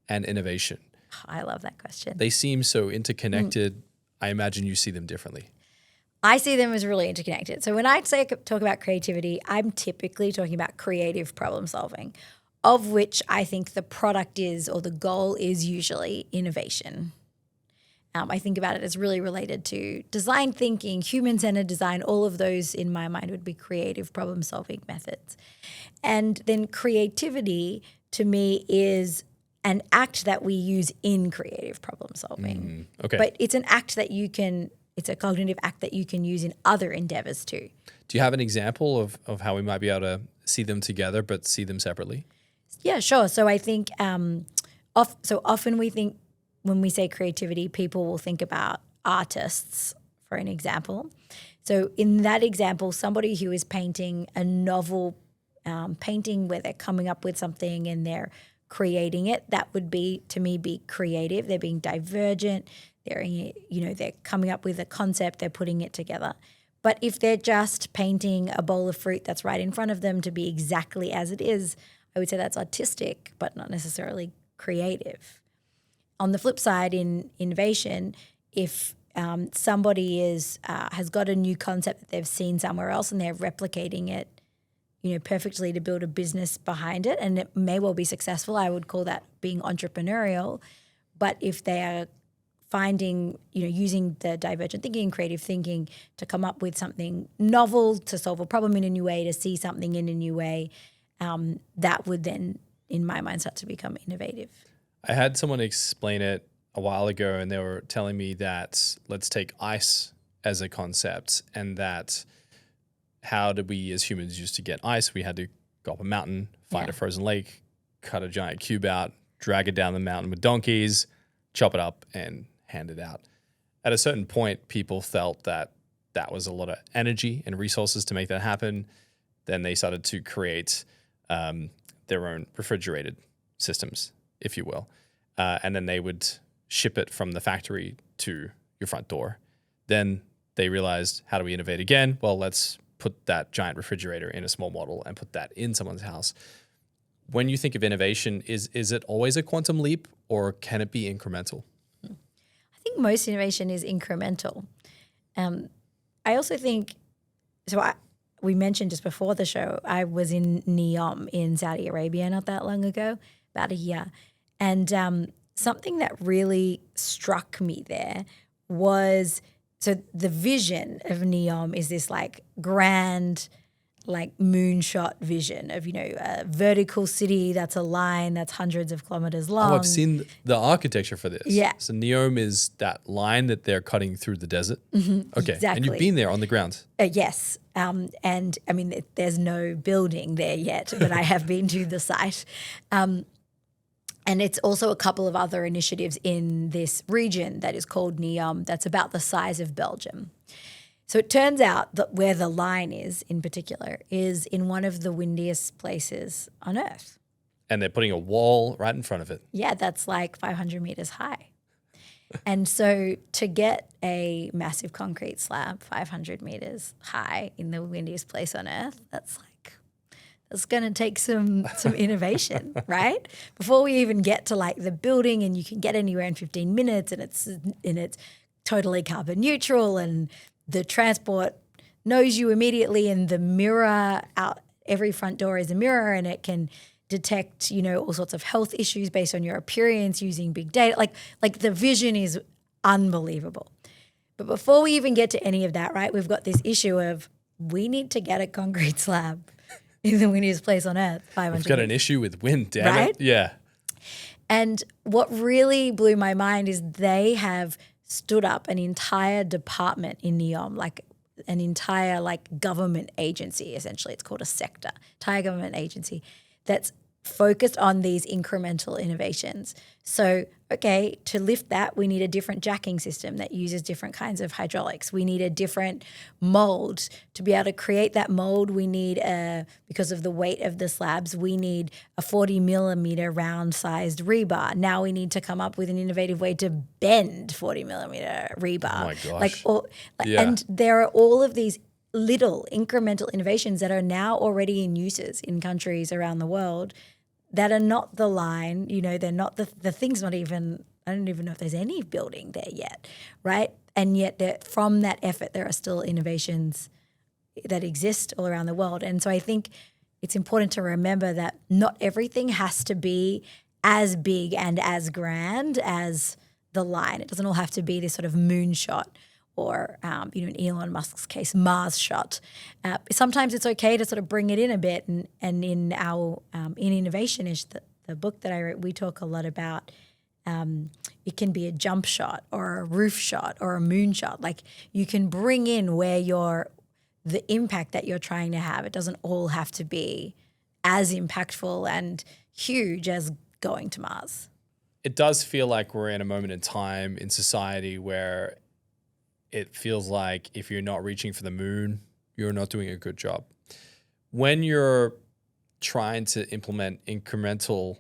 and innovation? I love that question. They seem so interconnected. I imagine you see them differently. I see them as really interconnected. So when I talk about creativity, I'm typically talking about creative problem solving, of which I think the product is, or the goal is, usually innovation. I think about it as really related to design thinking, human-centered design. All of those in my mind would be creative problem solving methods. And then creativity to me is an act that we use in creative problem solving. Okay. But it's an act that it's a cognitive act that you can use in other endeavors too. Do you have an example of how we might be able to see them together but see them separately? Yeah, sure. So I think often we think when we say creativity, people will think about artists, for an example. So in that example, somebody who is painting a novel painting where they're coming up with something and they're creating it, that would be, to me, be creative. They're being divergent. They're coming up with a concept. They're putting it together. But if they're just painting a bowl of fruit that's right in front of them to be exactly as it is, I would say that's artistic, but not necessarily creative. On the flip side, in innovation, if somebody has got a new concept that they've seen somewhere else and they're replicating it, perfectly to build a business behind it, and it may well be successful, I would call that being entrepreneurial. But if they are finding, using the divergent thinking and creative thinking to come up with something novel, to solve a problem in a new way, to see something in a new way, that would then, in my mind, start to become innovative. I had someone explain it a while ago, and they were telling me that let's take ice as a concept, and that how did we as humans used to get ice? We had to go up a mountain, find a frozen lake, cut a giant cube out, drag it down the mountain with donkeys, chop it up, and hand it out. At a certain point, people felt that that was a lot of energy and resources to make that happen. Then they started to create their own refrigerated systems, if you will. And then they would ship it from the factory to your front door. Then they realized, how do we innovate again? Well, let's put that giant refrigerator in a small model and put that in someone's house. When you think of innovation, is it always a quantum leap, or can it be incremental? I think most innovation is incremental. I also think, we mentioned just before the show, I was in Neom in Saudi Arabia not that long ago, about a year. And something that really struck me there was, so the vision of Neom is this like grand like moonshot vision of, a vertical city that's a line that's hundreds of kilometers long. Oh, I've seen the architecture for this. Yeah. So Neom is that line that they're cutting through the desert. Okay. Exactly. And you've been there on the ground. Yes. And I mean, there's no building there yet, but I have been to the site. And it's also a couple of other initiatives in this region that is called Neom that's about the size of Belgium. So it turns out that where the line is in particular is in one of the windiest places on Earth. And they're putting a wall right in front of it. Yeah, that's like 500 meters high. And so to get a massive concrete slab 500 meters high in the windiest place on Earth, that's going to take some innovation, right? Before we even get to like the building, and you can get anywhere in 15 minutes, and it's totally carbon neutral, and the transport knows you immediately, and the mirror out every front door is a mirror, and it can detect, all sorts of health issues based on your appearance using big data. Like the vision is unbelievable. But before we even get to any of that, right, we've got this issue of we need to get a concrete slab in the windiest place on Earth, 500 We've got an issue with wind, damn it. Yeah. And what really blew my mind is they have stood up an entire department in Neom, like an entire government agency, essentially. It's called a sector, entire government agency that's focused on these incremental innovations. So, okay, to lift that, we need a different jacking system that uses different kinds of hydraulics. We need a different mold. To be able to create that mold, we need because of the weight of the slabs, we need a 40 millimeter round-sized rebar. Now we need to come up with an innovative way to bend 40 millimeter rebar. Oh my gosh. And there are all of these little incremental innovations that are now already in uses in countries around the world that are not the line, they're not the thing's not even, I don't even know if there's any building there yet, right? And yet from that effort, there are still innovations that exist all around the world. And so I think it's important to remember that not everything has to be as big and as grand as the line. It doesn't all have to be this sort of moonshot or, in Elon Musk's case, Mars shot. Sometimes it's okay to sort of bring it in a bit. And in our in Innovation-ish, the book that I wrote, we talk a lot about it can be a jump shot or a roof shot or a moon shot. Like you can bring in the impact that you're trying to have. It doesn't all have to be as impactful and huge as going to Mars. It does feel like we're in a moment in time in society where it feels like if you're not reaching for the moon, you're not doing a good job. When you're trying to implement incremental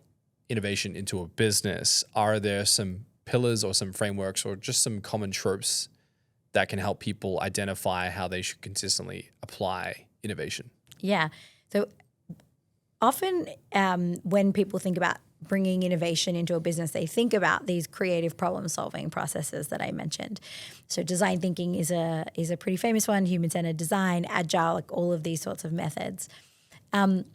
innovation into a business, are there some pillars or some frameworks or just some common tropes that can help people identify how they should consistently apply innovation? Yeah. So often when people think about bringing innovation into a business, they think about these creative problem-solving processes that I mentioned. So design thinking is a pretty famous one, human-centered design, agile, like all of these sorts of methods. And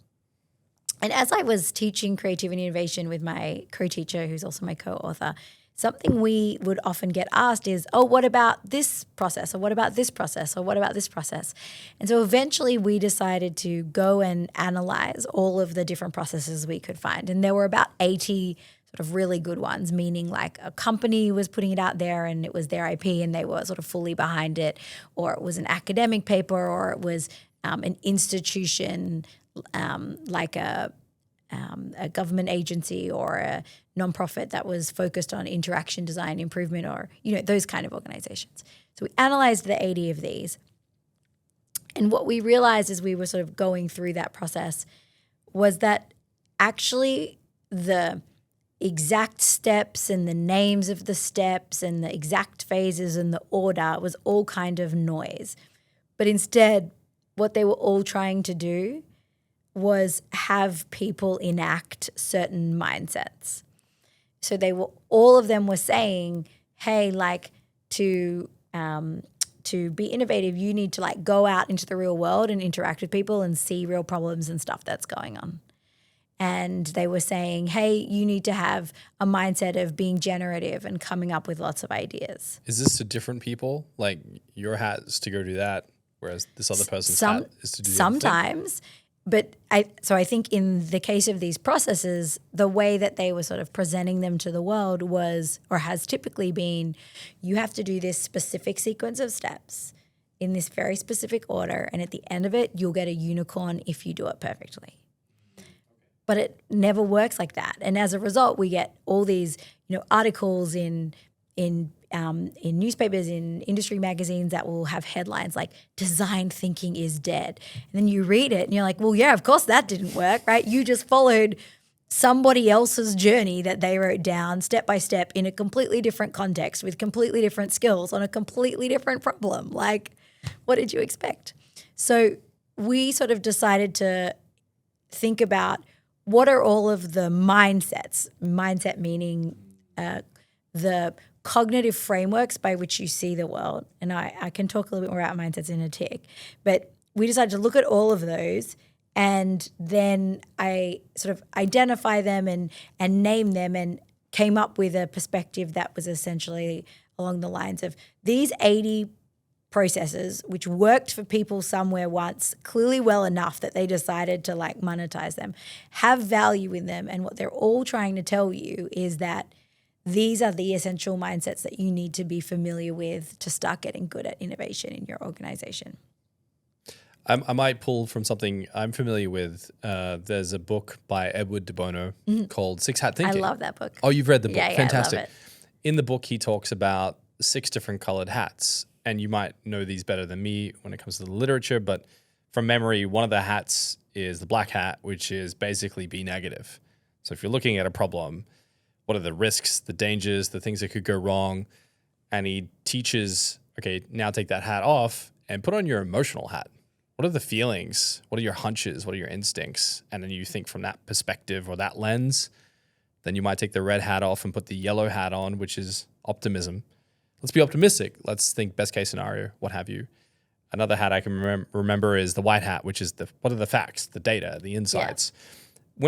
as I was teaching creativity and innovation with my co-teacher, who's also my co-author, something we would often get asked is, oh, what about this process? Or what about this process? Or what about this process? And so eventually we decided to go and analyze all of the different processes we could find. And there were about 80 sort of really good ones, meaning like a company was putting it out there and it was their IP and they were sort of fully behind it, or it was an academic paper, or it was an institution like a government agency or a nonprofit that was focused on interaction design improvement, or those kind of organizations. So we analyzed the 80 of these, and what we realized as we were sort of going through that process was that actually the exact steps and the names of the steps and the exact phases and the order was all kind of noise. But instead, what they were all trying to do was have people enact certain mindsets. So all of them were saying, hey, like to be innovative, you need to like go out into the real world and interact with people and see real problems and stuff that's going on. And they were saying, hey, you need to have a mindset of being generative and coming up with lots of ideas. Is this to different people? Like your hat is to go do that. whereas this other person's hat is to do the other thing? Sometimes. But I think in the case of these processes, the way that they were sort of presenting them to the world was, or has typically been, you have to do this specific sequence of steps in this very specific order, and at the end of it, you'll get a unicorn if you do it perfectly. But it never works like that, and as a result, we get all these, articles in newspapers, in industry magazines that will have headlines like "Design thinking is dead," and then you read it and you're like, "Well, yeah, of course that didn't work, right? You just followed somebody else's journey that they wrote down step by step in a completely different context with completely different skills on a completely different problem. Like, what did you expect?" So we sort of decided to think about what are all of the mindsets, mindset meaning the cognitive frameworks by which you see the world. And I can talk a little bit more about mindsets in a tick. But we decided to look at all of those, and then I sort of identify them and name them, and came up with a perspective that was essentially along the lines of these 80 processes which worked for people somewhere once, clearly well enough that they decided to monetize them, have value in them, and what they're all trying to tell you is that these are the essential mindsets that you need to be familiar with to start getting good at innovation in your organization. I might pull from something I'm familiar with. There's a book by Edward de Bono called Six Hat Thinking. I love that book. Oh, you've read the book? Yeah, Fantastic. I love it. In the book, he talks about 6 different colored hats, and you might know these better than me when it comes to the literature, but from memory, one of the hats is the black hat, which is basically be negative. So if you're looking at a problem, what are the risks, the dangers, the things that could go wrong? And he teaches, okay, now take that hat off and put on your emotional hat. What are the feelings? What are your hunches? What are your instincts? And then you think from that perspective or that lens. Then you might take the red hat off and put the yellow hat on, which is optimism. Let's be optimistic. Let's think best case scenario, what have you. Another hat I can remember is the white hat, which is what are the facts, the data, the insights. Yeah.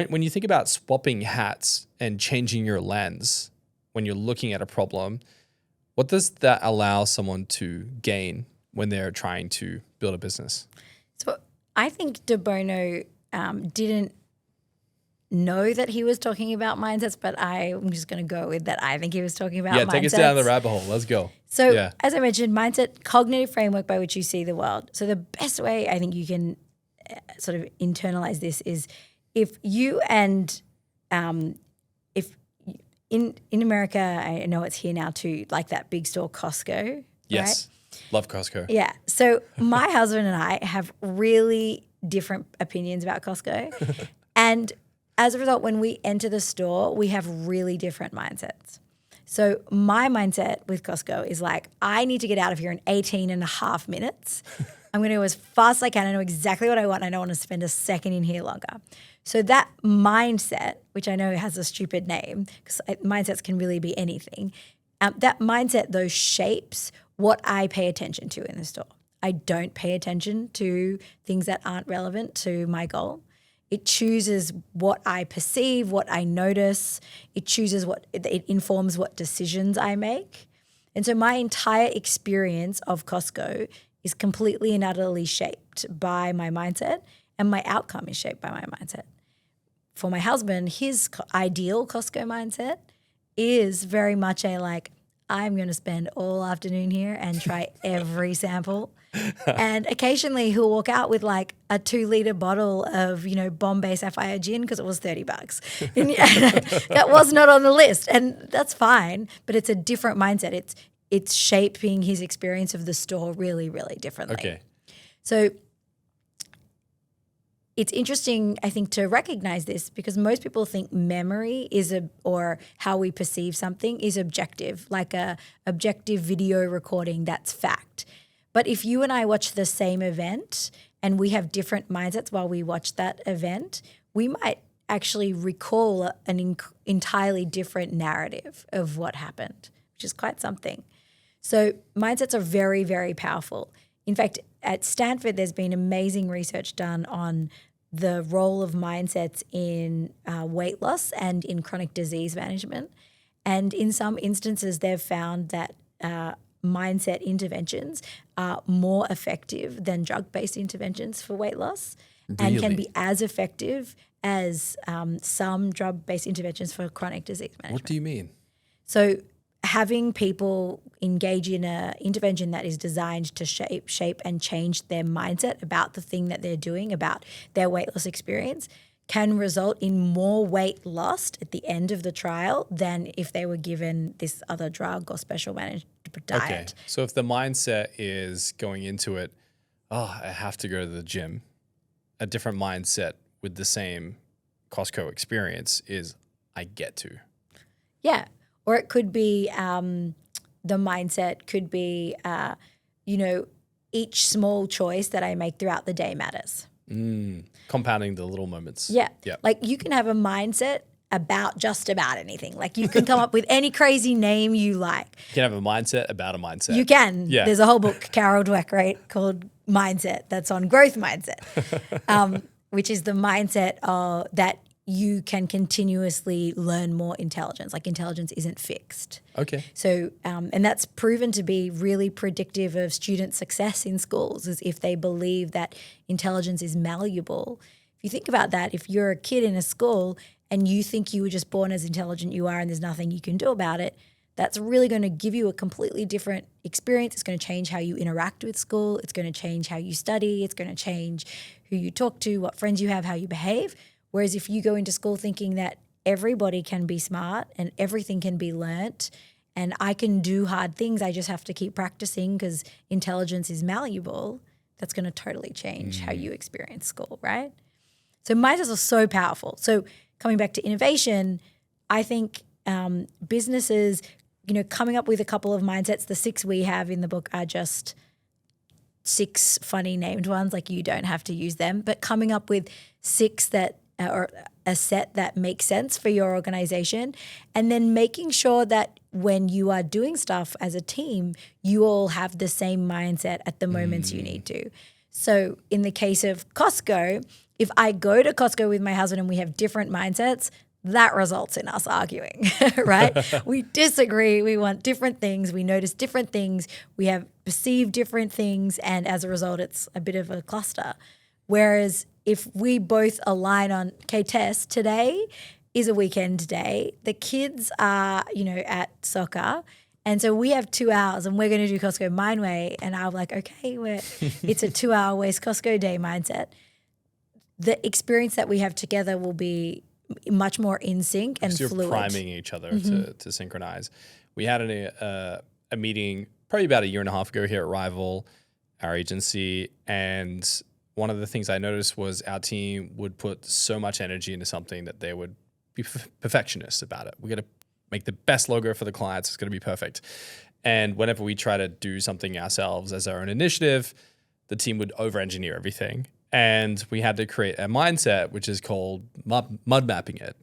When you think about swapping hats and changing your lens when you're looking at a problem, what does that allow someone to gain when they're trying to build a business? So I think de Bono didn't know that he was talking about mindsets, but I'm just going to go with that. I think he was talking about mindsets. Yeah, take us down the rabbit hole. Let's go. So as I mentioned, mindset, cognitive framework by which you see the world. So the best way I think you can sort of internalize this is if you and if in America, I know it's here now too, like that big store Costco. Yes, right? Love Costco. Yeah. So my husband and I have really different opinions about Costco. And as a result, when we enter the store, we have really different mindsets. So my mindset with Costco is like, I need to get out of here in 18 and a half minutes. I'm going to go as fast as I can. I know exactly what I want. I don't want to spend a second in here longer. So that mindset, which I know has a stupid name because mindsets can really be anything, that mindset, though, shapes what I pay attention to in the store. I don't pay attention to things that aren't relevant to my goal. It chooses what I perceive, what I notice. It informs what decisions I make. And so my entire experience of Costco is completely and utterly shaped by my mindset, and my outcome is shaped by my mindset. For my husband, his ideal Costco mindset is very much I'm going to spend all afternoon here and try every sample. And occasionally he'll walk out with a 2-liter bottle of, Bombay Sapphire gin because it was $30. And that was not on the list. And that's fine, but it's a different mindset. It's shaping his experience of the store really, really differently. Okay. So it's interesting, I think, to recognize this because most people think memory or how we perceive something is objective, like a objective video recording, that's fact. But if you and I watch the same event and we have different mindsets while we watch that event, we might actually recall an entirely different narrative of what happened, which is quite something. So mindsets are very, very powerful. In fact, at Stanford, there's been amazing research done on the role of mindsets in weight loss and in chronic disease management. And in some instances, they've found that mindset interventions are more effective than drug-based interventions for weight loss and can be as effective as some drug-based interventions for chronic disease management. What do you mean? So having people engage in an intervention that is designed to shape and change their mindset about the thing that they're doing, about their weight loss experience, can result in more weight lost at the end of the trial than if they were given this other drug or special managed diet. Okay, so if the mindset is going into it, oh, I have to go to the gym, a different mindset with the same Costco experience is I get to. Yeah. Or it could be the mindset could be, each small choice that I make throughout the day matters. Compounding the little moments. Yeah. Like you can have a mindset about just about anything. Like you can come up with any crazy name you like. You can have a mindset about a mindset. You can. Yeah. There's a whole book, Carol Dweck, right, called Mindset, that's on growth mindset, which is the mindset that you can continuously learn more intelligence. Like intelligence isn't fixed. Okay. So, and that's proven to be really predictive of student success in schools, is if they believe that intelligence is malleable. If you think about that, if you're a kid in a school and you think you were just born as intelligent you are and there's nothing you can do about it, that's really going to give you a completely different experience. It's going to change how you interact with school. It's going to change how you study. It's going to change who you talk to, what friends you have, how you behave. Whereas if you go into school thinking that everybody can be smart and everything can be learnt and I can do hard things, I just have to keep practicing because intelligence is malleable, that's going to totally change how you experience school, right? So mindsets are so powerful. So coming back to innovation, I think businesses, coming up with a couple of mindsets, the 6 we have in the book are just 6 funny named ones, like you don't have to use them, but coming up with 6 that or a set that makes sense for your organization, and then making sure that when you are doing stuff as a team, you all have the same mindset at the moments you need to. So in the case of Costco, if I go to Costco with my husband and we have different mindsets, that results in us arguing, right? We disagree. We want different things. We notice different things. We have perceived different things. And as a result, it's a bit of a cluster. Whereas if we both align on, okay, Tess, today is a weekend day. The kids are, at soccer. And so we have 2 hours and we're going to do Costco my way. And I'm like, okay, it's a 2-hour West Costco day mindset. The experience that we have together will be much more in sync and so fluid. You're priming each other to synchronize. We had a meeting probably about a year and a half ago here at Rival, our agency, and one of the things I noticed was our team would put so much energy into something that they would be perfectionists about it. We're going to make the best logo for the clients. It's going to be perfect. And whenever we try to do something ourselves as our own initiative, the team would over-engineer everything. And we had to create a mindset, which is called mud mapping it.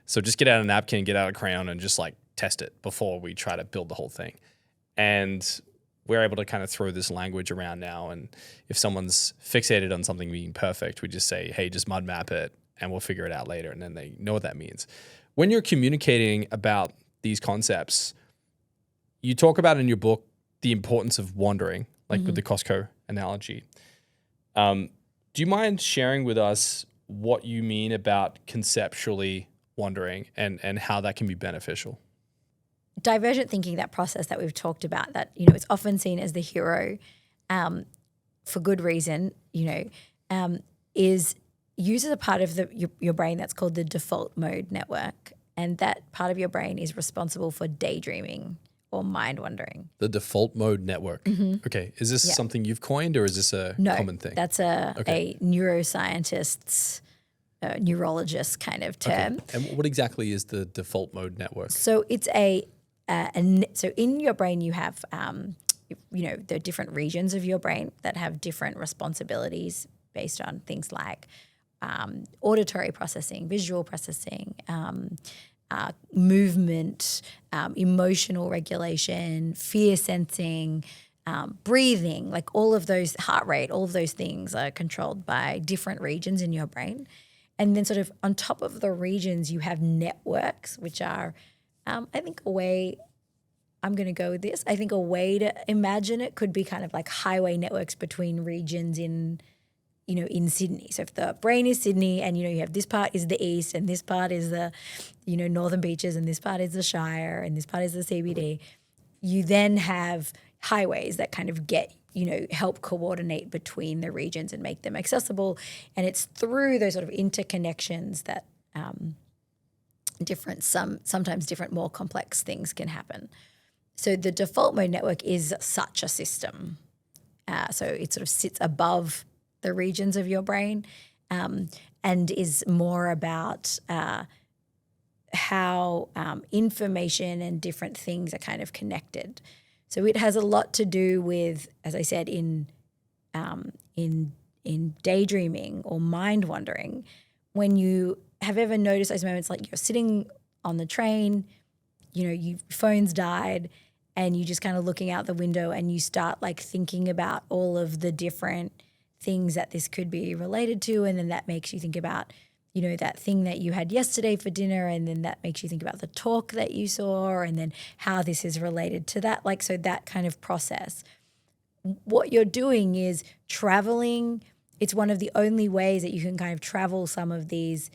So just get out a napkin, get out a crayon, and just like test it before we try to build the whole thing. And we're able to kind of throw this language around now. And if someone's fixated on something being perfect, we just say, hey, just mud map it and we'll figure it out later. And then they know what that means. When you're communicating about these concepts, you talk about in your book the importance of wandering, like with the Costco analogy. Do you mind sharing with us what you mean about conceptually wandering and how that can be beneficial? Divergent thinking, that process that we've talked about, that it's often seen as the hero, for good reason. Is uses a part of your brain that's called the default mode network, and that part of your brain is responsible for daydreaming or mind wandering. The default mode network. Okay, is this something you've coined or is this a common thing? That's a neuroscientist's, neurologist kind of term. Okay. And what exactly is the default mode network? So it's so in your brain you have, there are different regions of your brain that have different responsibilities based on things like auditory processing, visual processing, movement, emotional regulation, fear sensing, breathing, like all of those, heart rate, all of those things are controlled by different regions in your brain. And then sort of on top of the regions, you have networks, which are, I think, a way I'm going to go with this. I think a way to imagine it could be kind of like highway networks between regions in Sydney. So if the brain is Sydney and, you have this part is the east and this part is the, northern beaches and this part is the Shire and this part is the CBD, you then have highways that kind of help coordinate between the regions and make them accessible. And it's through those sort of interconnections that sometimes different, more complex things can happen. So the default mode network is such a system. So it sort of sits above the regions of your brain and is more about how information and different things are kind of connected. So it has a lot to do with, as I said, in daydreaming or mind wandering. When you have ever noticed those moments, like you're sitting on the train, your phone's died, and you just kind of looking out the window and you start like thinking about all of the different things that this could be related to, and then that makes you think about that thing that you had yesterday for dinner, and then that makes you think about the talk that you saw, and then how this is related to that. Like, so that kind of process. What you're doing is traveling. It's one of the only ways that you can kind of travel some of these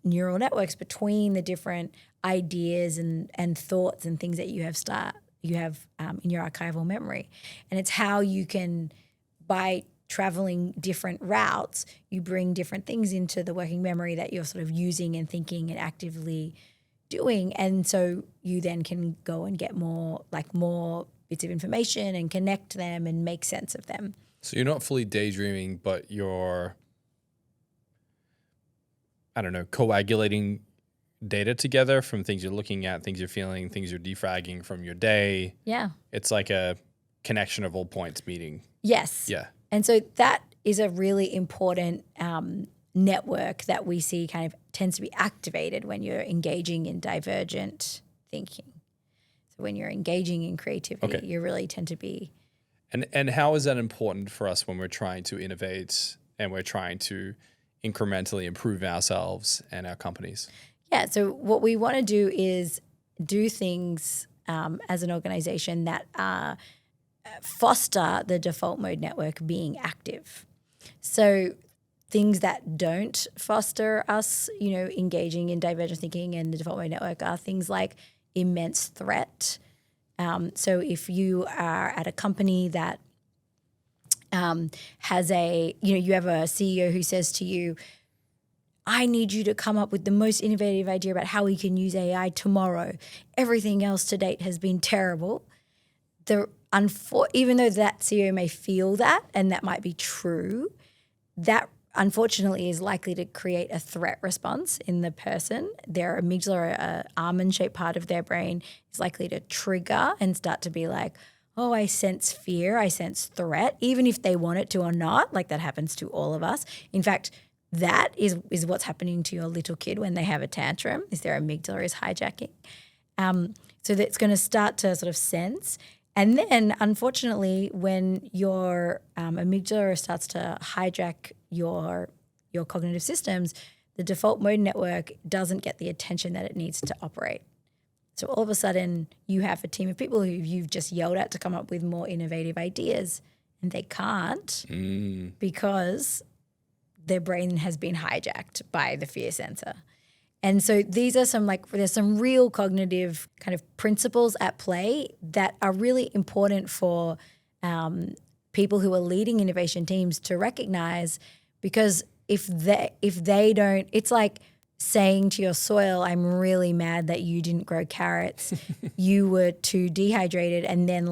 neural networks between the different ideas and thoughts and things that you have in your archival memory. And it's how you can, by traveling different routes, you bring different things into the working memory that you're sort of using and thinking and actively doing. And so you then can go and get more bits of information and connect them and make sense of them. So you're not fully daydreaming, but you're, coagulating data together from things you're looking at, things you're feeling, things you're defragging from your day. Yeah. It's like a connection of all points meeting. Yes. Yeah. And so that is a really important network that we see kind of tends to be activated when you're engaging in divergent thinking. So when you're engaging in creativity, you really tend to be. And how is that important for us when we're trying to innovate and we're trying to incrementally improve ourselves and our companies? Yeah. So what we want to do is do things as an organization that foster the default mode network being active. So things that don't foster us, engaging in divergent thinking and the default mode network are things like immense threat. So if you are at a company that has you have a CEO who says to you, I need you to come up with the most innovative idea about how we can use AI tomorrow. Everything else to date has been terrible. Even though that CEO may feel that, and that might be true, that unfortunately is likely to create a threat response in the person. Their amygdala, an almond-shaped part of their brain, is likely to trigger and start to be like, oh, I sense fear, I sense threat, even if they want it to or not. Like that happens to all of us. In fact, that is what's happening to your little kid when they have a tantrum, is their amygdala is hijacking. So that's going to start to sort of sense. And then, unfortunately, when your amygdala starts to hijack your cognitive systems, the default mode network doesn't get the attention that it needs to operate. So all of a sudden, you have a team of people who you've just yelled at to come up with more innovative ideas, and they can't because their brain has been hijacked by the fear sensor. And so these are there's some real cognitive kind of principles at play that are really important for people who are leading innovation teams to recognize, because if they don't, it's like saying to your soil, I'm really mad that you didn't grow carrots. You were too dehydrated, and then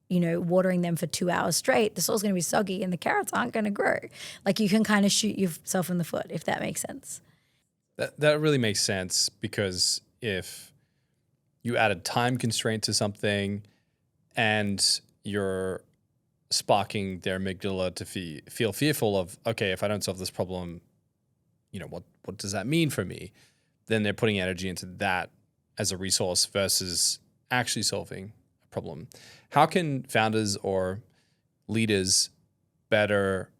watering them for 2 hours straight, the soil's going to be soggy and the carrots aren't going to grow. Like, you can kind of shoot yourself in the foot, if that makes sense. That really makes sense, because if you add a time constraint to something and you're sparking their amygdala to feel fearful of, okay, if I don't solve this problem, what does that mean for me? Then they're putting energy into that as a resource versus actually solving a problem. How can founders or leaders better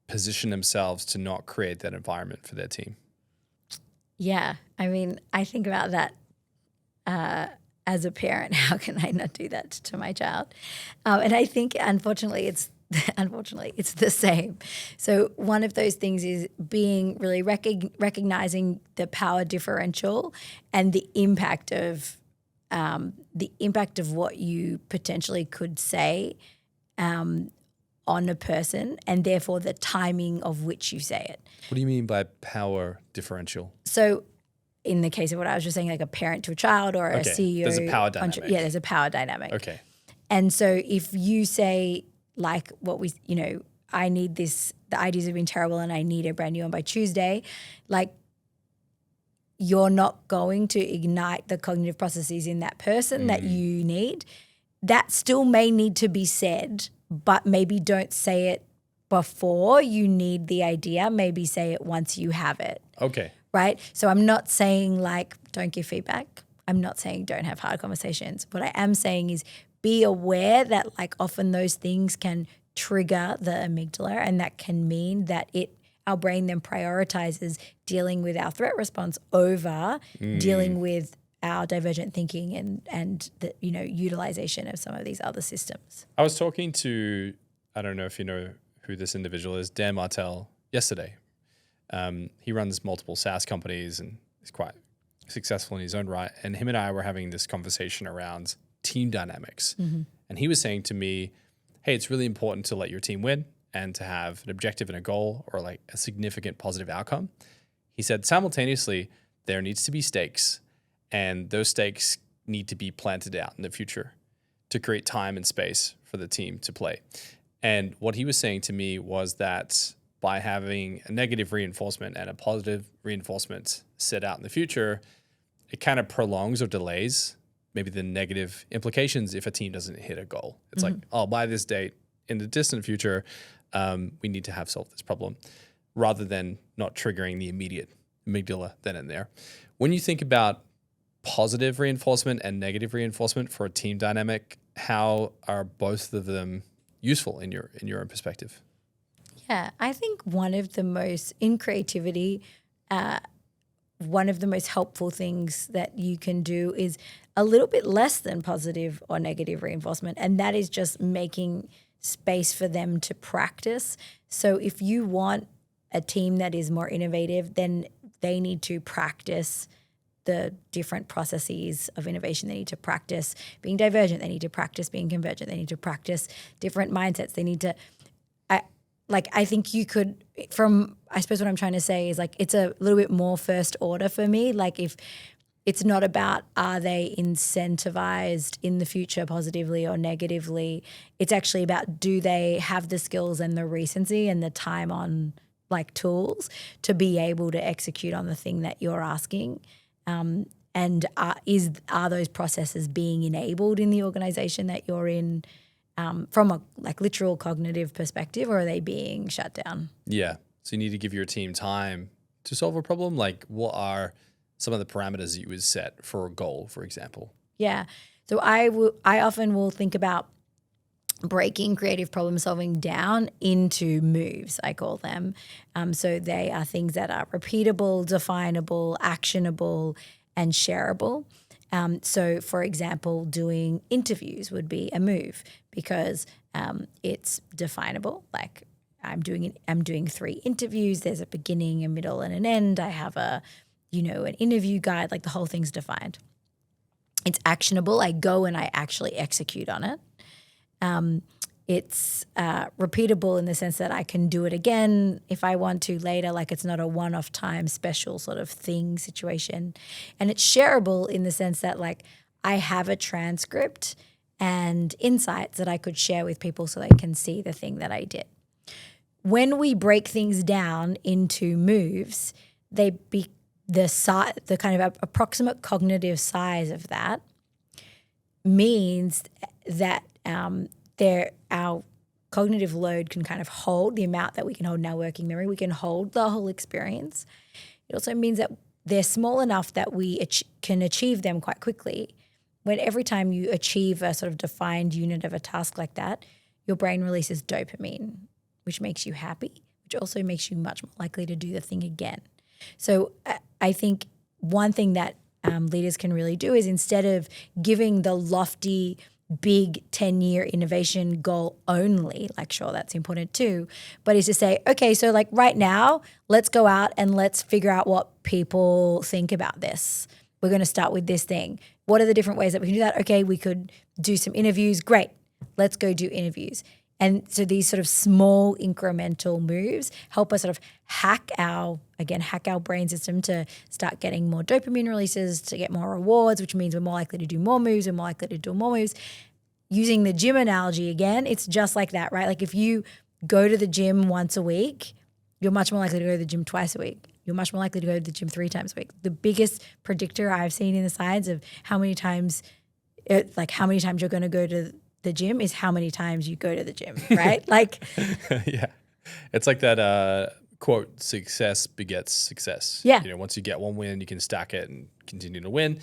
position themselves to not create that environment for their team? Yeah. I mean, I think about that as a parent, how can I not do that to my child? And I think, unfortunately, it's the same. So one of those things is being really recognizing the power differential and the impact of what you potentially could say on a person, and therefore the timing of which you say it. What do you mean by power differential? So in the case of what I was just saying, like a parent to a child or a CEO. There's a power dynamic. Yeah, there's a power dynamic. Okay. And so if you say, like what we, I need this, the ideas have been terrible and I need a brand new one by Tuesday, like you're not going to ignite the cognitive processes in that person that you need. That still may need to be said, but maybe don't say it before you need the idea. Maybe say it once you have it. Okay. Right? So I'm not saying like don't give feedback. I'm not saying don't have hard conversations. What I am saying is be aware that like often those things can trigger the amygdala, and that can mean that our brain then prioritizes dealing with our threat response over dealing with our divergent thinking and the utilization of some of these other systems. I was talking to, I don't know if you know who this individual is, Dan Martell, yesterday. He runs multiple SaaS companies and is quite successful in his own right. And him and I were having this conversation around team dynamics. And he was saying to me, hey, it's really important to let your team win and to have an objective and a goal or like a significant positive outcome. He said simultaneously, there needs to be stakes, and those stakes need to be planted out in the future to create time and space for the team to play. And what he was saying to me was that by having a negative reinforcement and a positive reinforcement set out in the future, it kind of prolongs or delays maybe the negative implications if a team doesn't hit a goal. It's like, oh, by this date in the distant future, we need to have solved this problem, rather than not triggering the immediate amygdala then and there. When you think about positive reinforcement and negative reinforcement for a team dynamic, how are both of them useful in your own perspective? Yeah, I think in creativity, one of the most helpful things that you can do is a little bit less than positive or negative reinforcement, and that is just making space for them to practice. So if you want a team that is more innovative, then they need to practice the different processes of innovation. They need to practice being divergent. They need to practice being convergent. They need to practice different mindsets. They need to I think you could, I suppose what I'm trying to say is like it's a little bit more first order for me. Like if it's not about are they incentivized in the future positively or negatively, it's actually about do they have the skills and the recency and the time on like tools to be able to execute on the thing that you're asking. And are those processes being enabled in the organization that you're in? From a like literal cognitive perspective, or are they being shut down? Yeah. So you need to give your team time to solve a problem. Like what are some of the parameters that you would set for a goal, for example? Yeah. So I often will think about breaking creative problem solving down into moves, I call them. So they are things that are repeatable, definable, actionable, and shareable. So, for example, doing interviews would be a move because it's definable. Like I'm doing 3 interviews. There's a beginning, a middle, and an end. I have an interview guide. Like the whole thing's defined. It's actionable. I go and I actually execute on it. It's repeatable in the sense that I can do it again if I want to later. Like it's not a one-off time special sort of thing situation. And it's shareable in the sense that like I have a transcript and insights that I could share with people so they can see the thing that I did. When we break things down into moves, the kind of approximate cognitive size of that means that our cognitive load can kind of hold the amount that we can hold in our working memory. We can hold the whole experience. It also means that they're small enough that we can achieve them quite quickly. When every time you achieve a sort of defined unit of a task like that, your brain releases dopamine, which makes you happy, which also makes you much more likely to do the thing again. So I think one thing that leaders can really do is, instead of giving the lofty, big 10-year innovation goal only, like sure, that's important too, but is to say, okay, so like right now, let's go out and let's figure out what people think about this. We're going to start with this thing. What are the different ways that we can do that? Okay, we could do some interviews. Great. Let's go do interviews. And so these sort of small incremental moves help us sort of hack our brain system to start getting more dopamine releases, to get more rewards, which means we're more likely to do more moves, we're more likely to do more moves. Using the gym analogy again, it's just like that, right? Like if you go to the gym once a week, you're much more likely to go to the gym twice a week. You're much more likely to go to the gym 3 times a week. The biggest predictor I've seen in the science of how many times you're going to go to the gym is how many times you go to the gym, right? Like, yeah, it's like that quote: "Success begets success." Yeah. You know, once you get one win, you can stack it and continue to win.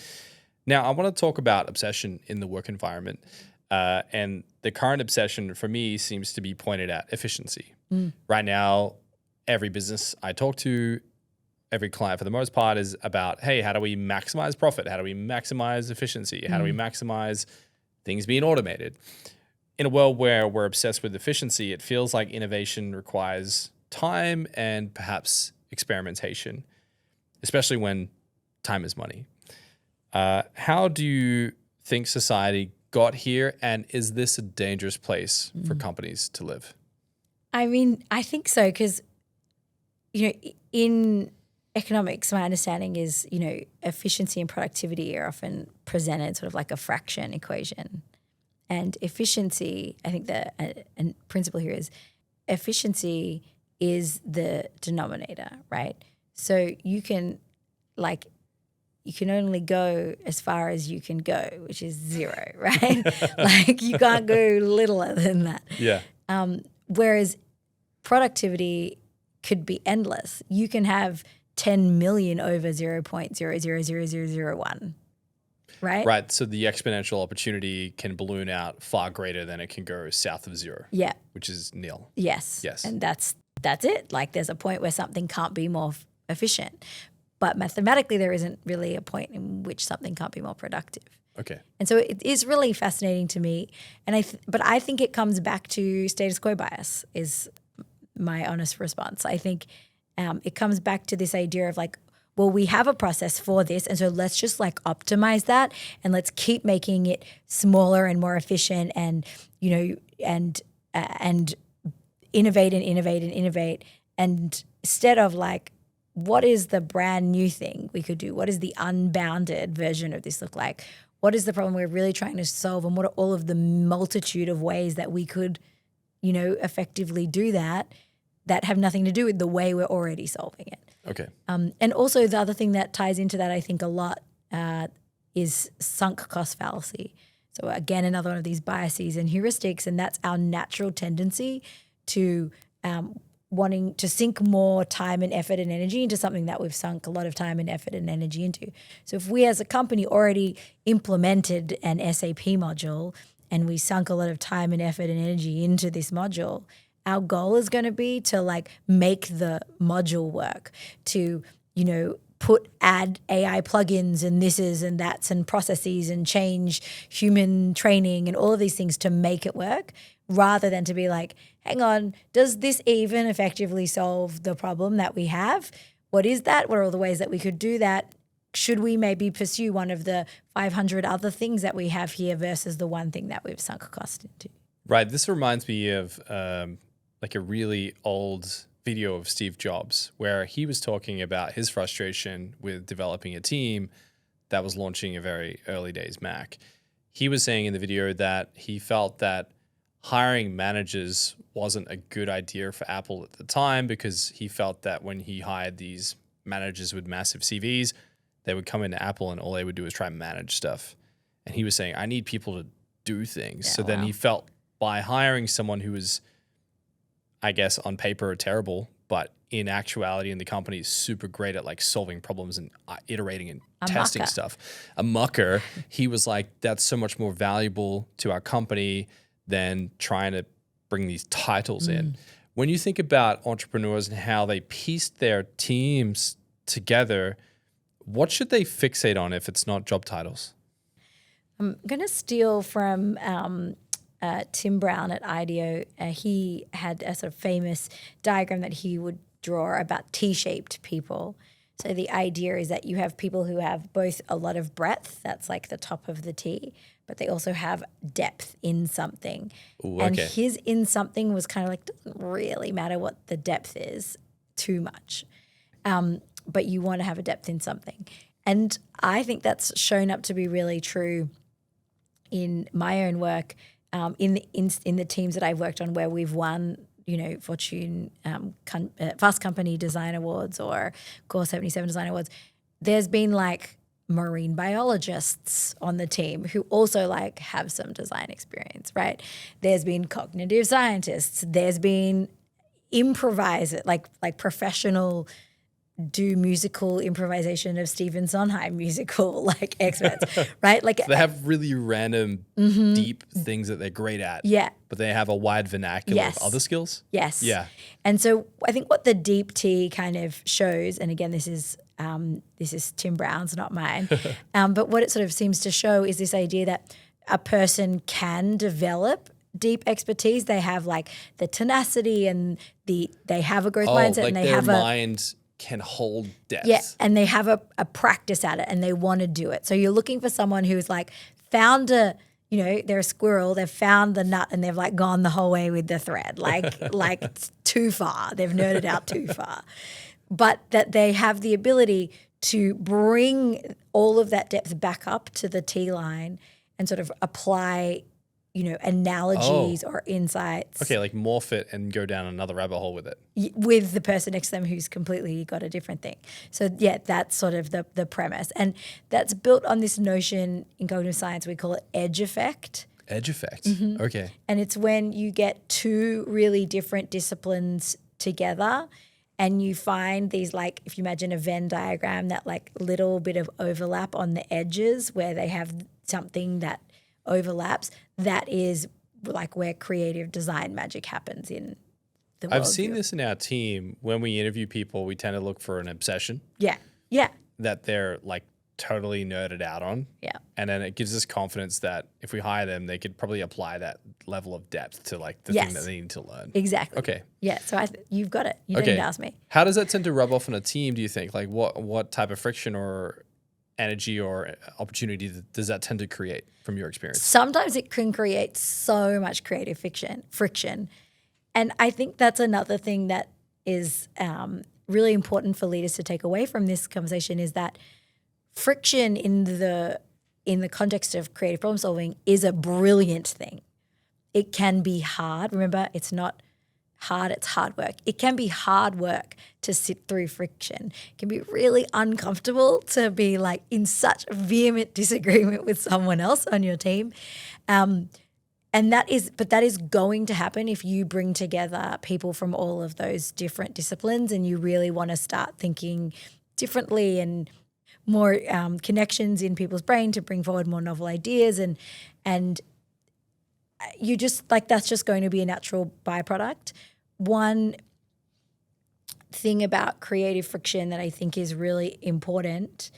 Now, I want to talk about obsession in the work environment, and the current obsession for me seems to be pointed at efficiency. Right now, every business I talk to, every client for the most part, is about, hey, how do we maximize profit? How do we maximize efficiency? How do we maximize things being automated? In a world where we're obsessed with efficiency, it feels like innovation requires time and perhaps experimentation, especially when time is money. How do you think society got here, and is this a dangerous place for companies to live? I mean, I think so, because, you know, in economics, my understanding is, you know, efficiency and productivity are often presented sort of like a fraction equation. And efficiency, I think the principle here is efficiency is the denominator, right? So you can only go as far as you can go, which is 0, right? Like you can't go littler than that. Yeah. Whereas productivity could be endless. You can have 10 million over 0.000001, right? Right. So the exponential opportunity can balloon out far greater than it can go south of 0. Yeah. Which is nil. Yes. Yes. And that's it. Like there's a point where something can't be more efficient. But mathematically, there isn't really a point in which something can't be more productive. Okay. And so it is really fascinating to me. And but I think it comes back to status quo bias is my honest response. I think it comes back to this idea of like, well, we have a process for this, and so let's just like optimize that, and let's keep making it smaller and more efficient, and you know, and innovate and innovate and innovate, and instead of like, what is the brand new thing we could do? What is the unbounded version of this look like? What is the problem we're really trying to solve, and what are all of the multitude of ways that we could, you know, effectively do that have nothing to do with the way we're already solving it. Okay. And also the other thing that ties into that, I think, a lot is sunk cost fallacy. So again, another one of these biases and heuristics, and that's our natural tendency to wanting to sink more time and effort and energy into something that we've sunk a lot of time and effort and energy into. So if we as a company already implemented an SAP module and we sunk a lot of time and effort and energy into this module, our goal is going to be to like make the module work, to, you know, add AI plugins and thises and that's and processes and change human training and all of these things to make it work, rather than to be like, hang on, does this even effectively solve the problem that we have? What is that? What are all the ways that we could do that? Should we maybe pursue one of the 500 other things that we have here versus the one thing that we've sunk cost into? Right. This reminds me of like a really old video of Steve Jobs where he was talking about his frustration with developing a team that was launching a very early days Mac. He was saying in the video that he felt that hiring managers wasn't a good idea for Apple at the time, because he felt that when he hired these managers with massive CVs, they would come into Apple and all they would do is try and manage stuff. And he was saying, I need people to do things. Yeah, so then he felt by hiring someone who was, I guess, on paper terrible, but in actuality in the company is super great at like solving problems and iterating and testing stuff. A mucker, he was like, that's so much more valuable to our company than trying to bring these titles in. When you think about entrepreneurs and how they pieced their teams together, What should they fixate on if it's not job titles? I'm going to steal from Tim Brown at IDEO. He had a sort of famous diagram that he would draw about T-shaped people. So the idea is that you have people who have both a lot of breadth, that's like the top of the T, but they also have depth in something. Ooh, and okay. his in something was kind of like, doesn't really matter what the depth is too much. But you want to have a depth in something. And I think that's shown up to be really true in my own work, in the teams that I've worked on where we've won, Fortune Fast Company Design Awards or Core 77 Design Awards. There's been like marine biologists on the team who also like have some design experience, right? There's been cognitive scientists. There's been improvisers, like professional do musical improvisation of Stephen Sondheim musical like experts, right? Like They have really random, deep things that they're great at. Yeah. But they have a wide vernacular of other skills. Yes. Yeah. And so I think what the deep T kind of shows, and again, this is Tim Brown's, not mine, but what it sort of seems to show is this idea that a person can develop deep expertise. They have like the tenacity and they have a growth mindset, like and they their have mind can hold depth. Yeah, and they have a practice at it and they want to do it. So you're looking for someone who's like found they're a squirrel, they've found the nut and they've like gone the whole way with the thread, like it's too far. They've nerded out too far. But that they have the ability to bring all of that depth back up to the T line and sort of apply, analogies or insights. Okay, like morph it and go down another rabbit hole with it. With the person next to them who's completely got a different thing. So yeah, that's sort of the premise. And that's built on this notion in cognitive science, we call it edge effect. Edge effect. Mm-hmm. Okay. And it's when you get two really different disciplines together and you find these, like, if you imagine a Venn diagram, that like little bit of overlap on the edges where they have something that overlaps, that is like where creative design magic happens in the world. I've seen this in our team. When we interview people, we tend to look for an obsession. Yeah. Yeah. That they're like totally nerded out on. Yeah. And then it gives us confidence that if we hire them, they could probably apply that level of depth to like the thing that they need to learn. Exactly. Okay. Yeah. So you've got it. You didn't ask me. How does that tend to rub off on a team, do you think? Like what type of friction or energy or opportunity does that tend to create from your experience? Sometimes it can create so much creative friction. And I think that's another thing that is really important for leaders to take away from this conversation, is that friction in the context of creative problem solving is a brilliant thing. It can be hard. Remember, it's not hard, it's hard work. It can be hard work to sit through friction. It can be really uncomfortable to be like in such vehement disagreement with someone else on your team. And that is going to happen if you bring together people from all of those different disciplines and you really want to start thinking differently and more connections in people's brain to bring forward more novel ideas, and you just like, that's just going to be a natural byproduct. One thing about creative friction that I think is really important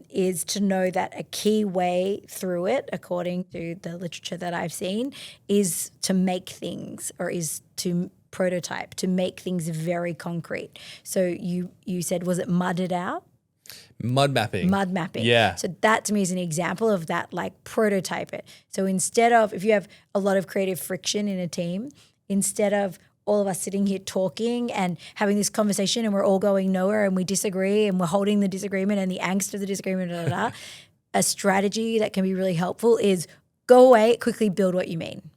is to know that a key way through it, according to the literature that I've seen, is to make things, or is to prototype, to make things very concrete. So you said, was it mudded out? Mud mapping. Yeah. So that to me is an example of that, like prototype it. So instead of, if you have a lot of creative friction in a team, instead of all of us sitting here talking and having this conversation and we're all going nowhere and we disagree and we're holding the disagreement and the angst of the disagreement, a strategy that can be really helpful is go away, quickly build what you mean.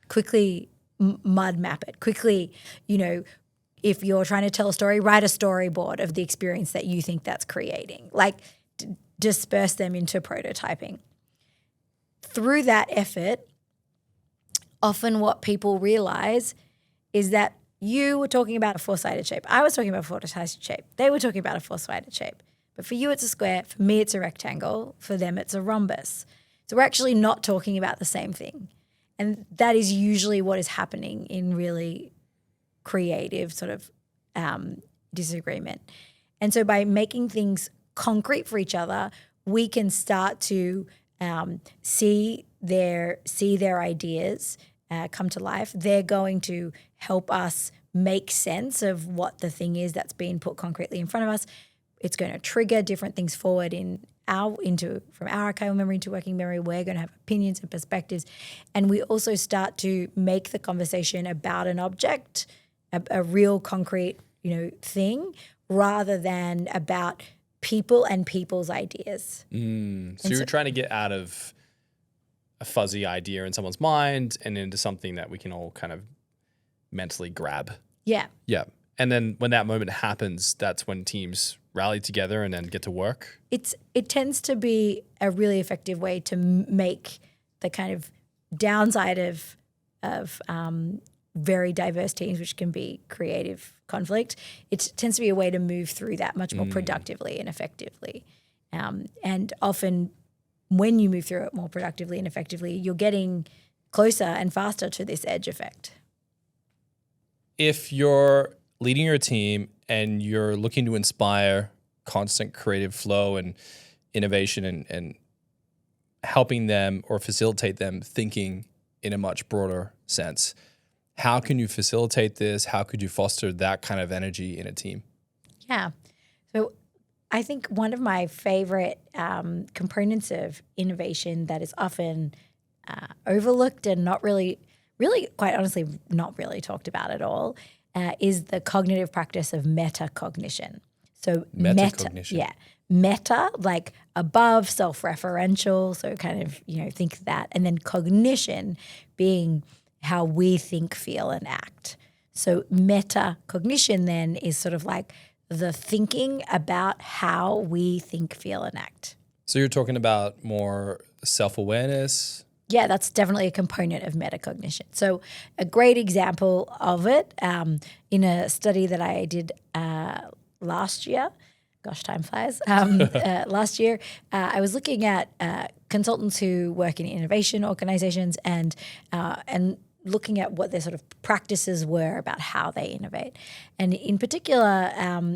Quickly mud map it. Quickly, if you're trying to tell a story, write a storyboard of the experience that you think that's creating. Like disperse them into prototyping. Through that effort, often what people realize is that you were talking about a four-sided shape. I was talking about a four-sided shape. They were talking about a four-sided shape. But for you, it's a square. For me, it's a rectangle. For them, it's a rhombus. So we're actually not talking about the same thing. And that is usually what is happening in really creative sort of disagreement. And so by making things concrete for each other, we can start to see their ideas come to life. They're going to help us make sense of what the thing is that's being put concretely in front of us. It's going to trigger different things forward from our archival memory into working memory. We're going to have opinions and perspectives, and we also start to make the conversation about an object, a real concrete, thing, rather than about people and people's ideas. So you're trying to get out of a fuzzy idea in someone's mind and into something that we can all kind of mentally grab. Yeah. Yeah. And then when that moment happens, that's when teams rally together and then get to work. It tends to be a really effective way to make the kind of downside of very diverse teams, which can be creative conflict. It tends to be a way to move through that much more productively and effectively. And often when you move through it more productively and effectively, you're getting closer and faster to this edge effect. If you're leading your team and you're looking to inspire constant creative flow and innovation and helping them or facilitate them thinking in a much broader sense, how can you facilitate this? How could you foster that kind of energy in a team? Yeah. So I think one of my favorite components of innovation that is often overlooked and not really, quite honestly, not really talked about at all is the cognitive practice of metacognition. So Metacognition. Meta, like above, self-referential, so kind of, think that. And then cognition being how we think, feel, and act. So metacognition then is sort of like the thinking about how we think, feel, and act. So you're talking about more self-awareness? Yeah, that's definitely a component of metacognition. So a great example of it in a study that I did last year, gosh, time flies, last year, I was looking at consultants who work in innovation organizations and looking at what their sort of practices were about how they innovate. And in particular,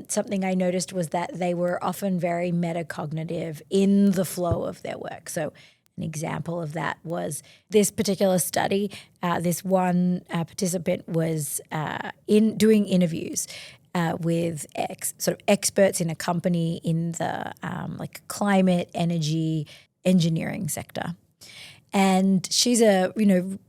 something I noticed was that they were often very metacognitive in the flow of their work. So an example of that was this particular study. This one participant was doing interviews with sort of experts in a company in the like climate, energy, engineering sector. And she's a,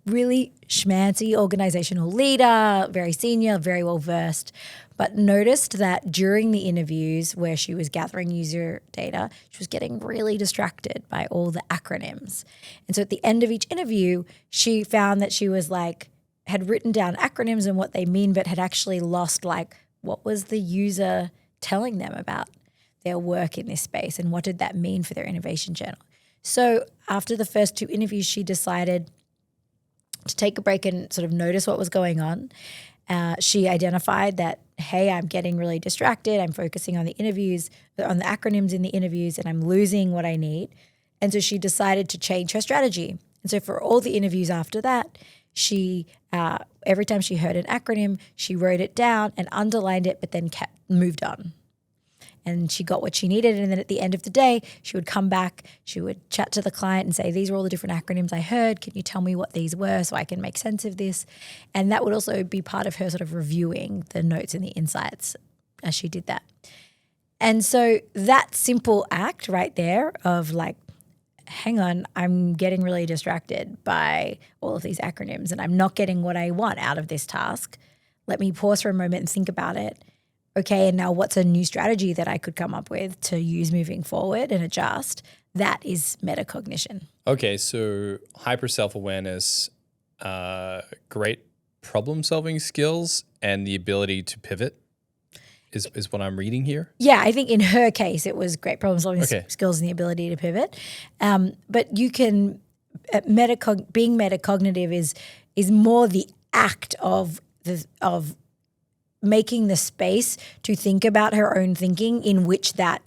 really schmancy organizational leader, very senior, very well versed, but noticed that during the interviews where she was gathering user data, she was getting really distracted by all the acronyms. And so at the end of each interview, she found that she was had written down acronyms and what they mean, but had actually lost what was the user telling them about their work in this space and what did that mean for their innovation journal. So after the first two interviews, she decided to take a break and sort of notice what was going on. She identified that, hey, I'm getting really distracted. I'm focusing on the interviews, on the acronyms in the interviews, and I'm losing what I need. And so she decided to change her strategy. And so for all the interviews after that, she every time she heard an acronym, she wrote it down and underlined it, but then moved on. And she got what she needed. And then at the end of the day, she would come back, she would chat to the client and say, these are all the different acronyms I heard. Can you tell me what these were so I can make sense of this? And that would also be part of her sort of reviewing the notes and the insights as she did that. And so that simple act right there of hang on, I'm getting really distracted by all of these acronyms and I'm not getting what I want out of this task. Let me pause for a moment and think about it. Okay, and now what's a new strategy that I could come up with to use moving forward and adjust? That is metacognition. Okay, so hyper self-awareness, great problem-solving skills, and the ability to pivot is what I'm reading here? Yeah, I think in her case it was great problem-solving skills and the ability to pivot. But you can being metacognitive is more the act of making the space to think about her own thinking in which that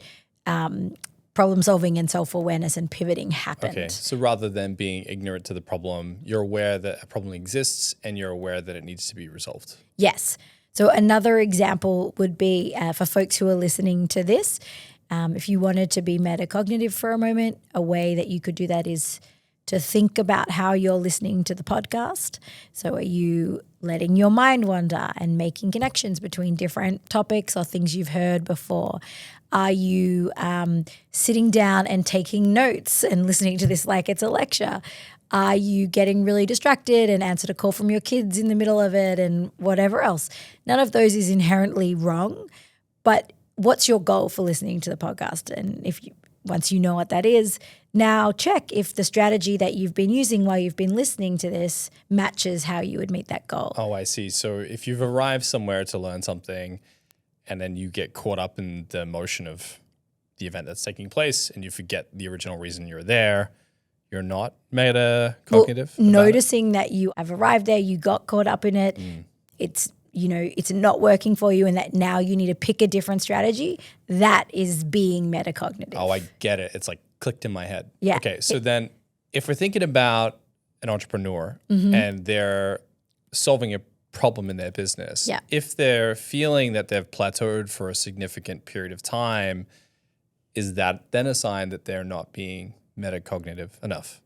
problem solving and self-awareness and pivoting happened. Okay, so rather than being ignorant to the problem, you're aware that a problem exists and you're aware that it needs to be resolved. Yes. So another example would be for folks who are listening to this, If you wanted to be metacognitive for a moment, a way that you could do that is to think about how you're listening to the podcast. So are you letting your mind wander and making connections between different topics or things you've heard before? Are you sitting down and taking notes and listening to this like it's a lecture? Are you getting really distracted and answered a call from your kids in the middle of it and whatever else? None of those is inherently wrong, but what's your goal for listening to the podcast? And once you know what that is, now check if the strategy that you've been using while you've been listening to this matches how you would meet that goal. Oh, I see. So if you've arrived somewhere to learn something and then you get caught up in the emotion of the event that's taking place and you forget the original reason you're there, you're not metacognitive? Well, noticing that you have arrived there, you got caught up in it, it's not working for you and that now you need to pick a different strategy, that is being metacognitive. Oh, I get it. It's like clicked in my head. Yeah. Okay, so then if we're thinking about an entrepreneur and they're solving a problem in their business, if they're feeling that they've plateaued for a significant period of time, is that then a sign that they're not being metacognitive enough?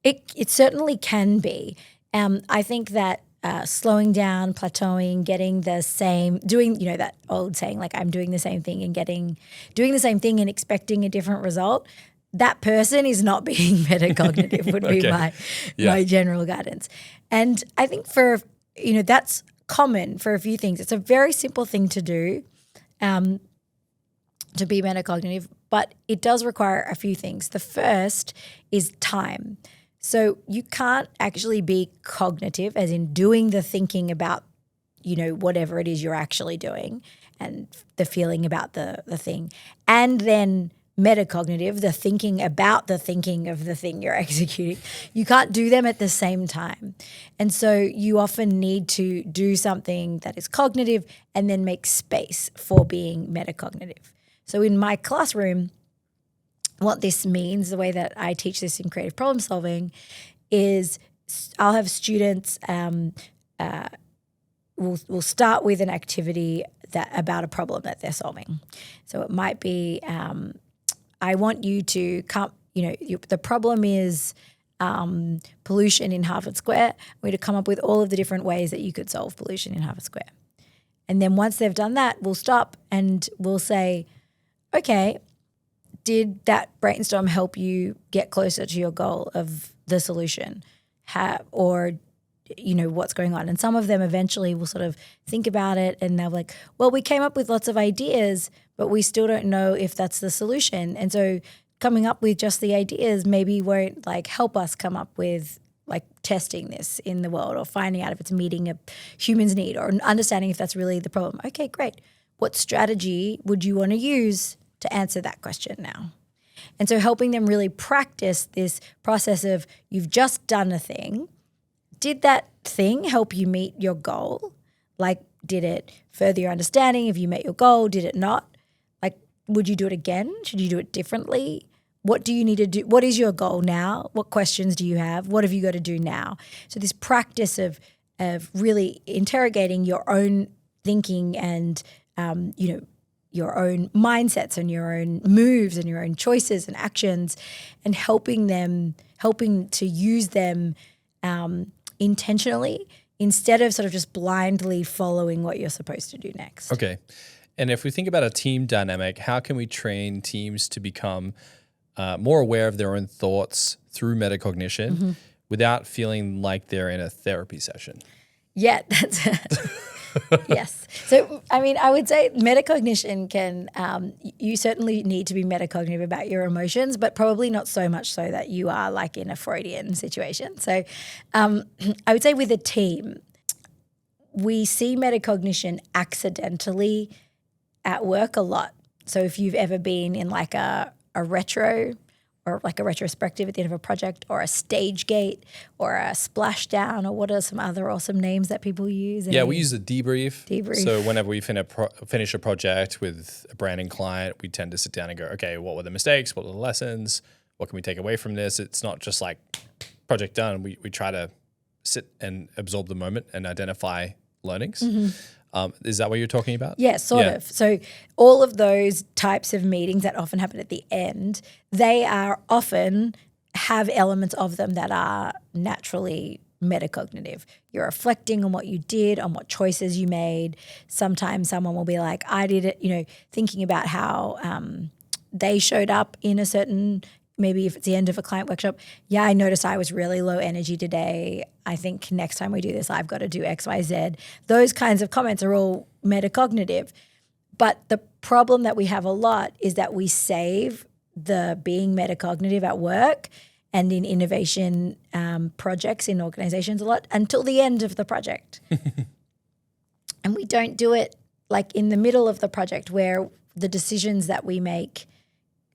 It certainly can be. I think that slowing down, plateauing, getting the same, doing, that old saying, like I'm doing the same thing and doing the same thing and expecting a different result, that person is not being metacognitive would be my general guidance. And I think that's common for a few things. It's a very simple thing to do to be metacognitive, but it does require a few things. The first is time. So you can't actually be cognitive, as in doing the thinking about, whatever it is you're actually doing and the feeling about the thing, and then metacognitive, the thinking about the thinking of the thing you're executing. You can't do them at the same time. And so you often need to do something that is cognitive and then make space for being metacognitive. So in my classroom, what this means, the way that I teach this in creative problem solving, is I'll have students will start with an activity about a problem that they're solving. So it might be I want you to come. The problem is pollution in Harvard Square. We're to come up with all of the different ways that you could solve pollution in Harvard Square. And then once they've done that, we'll stop and we'll say, okay, did that brainstorm help you get closer to your goal of the solution? What's going on? And some of them eventually will sort of think about it and they're like, well, we came up with lots of ideas, but we still don't know if that's the solution. And so coming up with just the ideas maybe won't help us come up with testing this in the world or finding out if it's meeting a human's need or understanding if that's really the problem. Okay, great. What strategy would you want to use to answer that question now? And so helping them really practice this process of you've just done a thing. Did that thing help you meet your goal? Did it further your understanding? If you met your goal, did it not? Would you do it again? Should you do it differently? What do you need to do? What is your goal now? What questions do you have? What have you got to do now? So this practice of really interrogating your own thinking and, your own mindsets and your own moves and your own choices and actions and helping to use them intentionally instead of sort of just blindly following what you're supposed to do next. Okay. And if we think about a team dynamic, how can we train teams to become more aware of their own thoughts through metacognition without feeling like they're in a therapy session? Yeah, that's yes. So, I would say metacognition can, you certainly need to be metacognitive about your emotions, but probably not so much so that you are in a Freudian situation. So I would say with a team, we see metacognition accidentally at work a lot. So if you've ever been in a retro or a retrospective at the end of a project or a stage gate or a splashdown or what are some other awesome names that people use? Yeah, we use a debrief. Debrief. So whenever we finish a project with a branding client, we tend to sit down and go, okay, what were the mistakes? What were the lessons? What can we take away from this? It's not just project done. We try to sit and absorb the moment and identify learnings. Is that what you're talking about? Yeah, sort of. So all of those types of meetings that often happen at the end, they are often have elements of them that are naturally metacognitive. You're reflecting on what you did, on what choices you made. Sometimes someone will be like, I did it, thinking about how they showed up in a certain, maybe if it's the end of a client workshop, yeah, I noticed I was really low energy today. I think next time we do this, I've got to do X, Y, Z. Those kinds of comments are all metacognitive. But the problem that we have a lot is that we save the being metacognitive at work and in innovation projects in organizations a lot until the end of the project. And we don't do it like in the middle of the project where the decisions that we make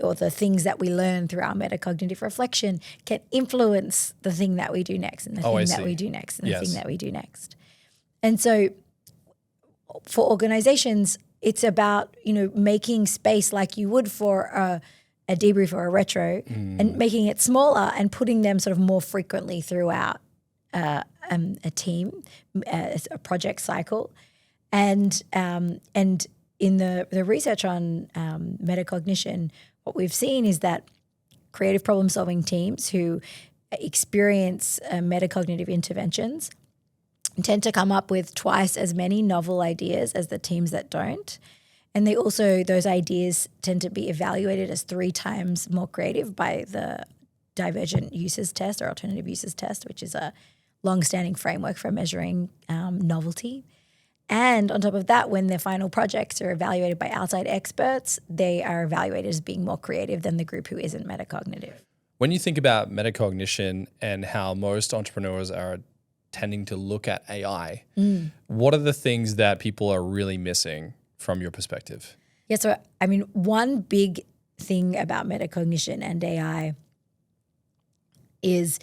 or the things that we learn through our metacognitive reflection can influence the thing that we do next and the thing that we do next and the thing that we do next. And so for organizations, it's about, making space like you would for a debrief or a retro and making it smaller and putting them sort of more frequently throughout a team, a project cycle. And in the research on metacognition, what we've seen is that creative problem-solving teams who experience metacognitive interventions tend to come up with twice as many novel ideas as the teams that don't. And those ideas tend to be evaluated as 3 times more creative by the Divergent uses test or alternative uses test, which is a long-standing framework for measuring novelty. And on top of that, when their final projects are evaluated by outside experts, they are evaluated as being more creative than the group who isn't metacognitive. When you think about metacognition and how most entrepreneurs are tending to look at AI, what are the things that people are really missing from your perspective? Yeah, so one big thing about metacognition and AI is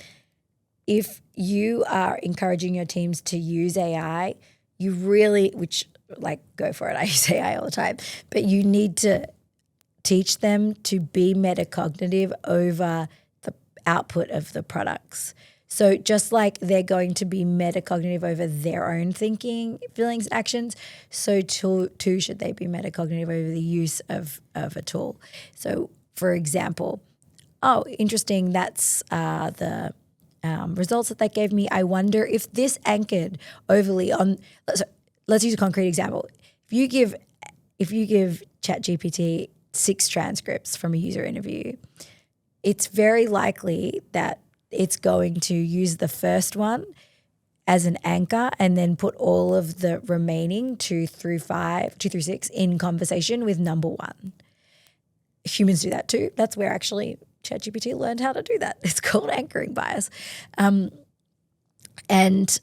if you are encouraging your teams to use AI, you really, go for it, I use AI all the time, but you need to teach them to be metacognitive over the output of the products. So just like they're going to be metacognitive over their own thinking, feelings, and actions, so too should they be metacognitive over the use of a tool. So for example, oh, interesting, that's the results that gave me. I wonder if this anchored overly on. Let's use a concrete example. If you give ChatGPT 6 transcripts from a user interview, it's very likely that it's going to use the first one as an anchor and then put all of the remaining 2 through 6 in conversation with number 1. Humans do that too. That's where actually ChatGPT learned how to do that. It's called anchoring bias. And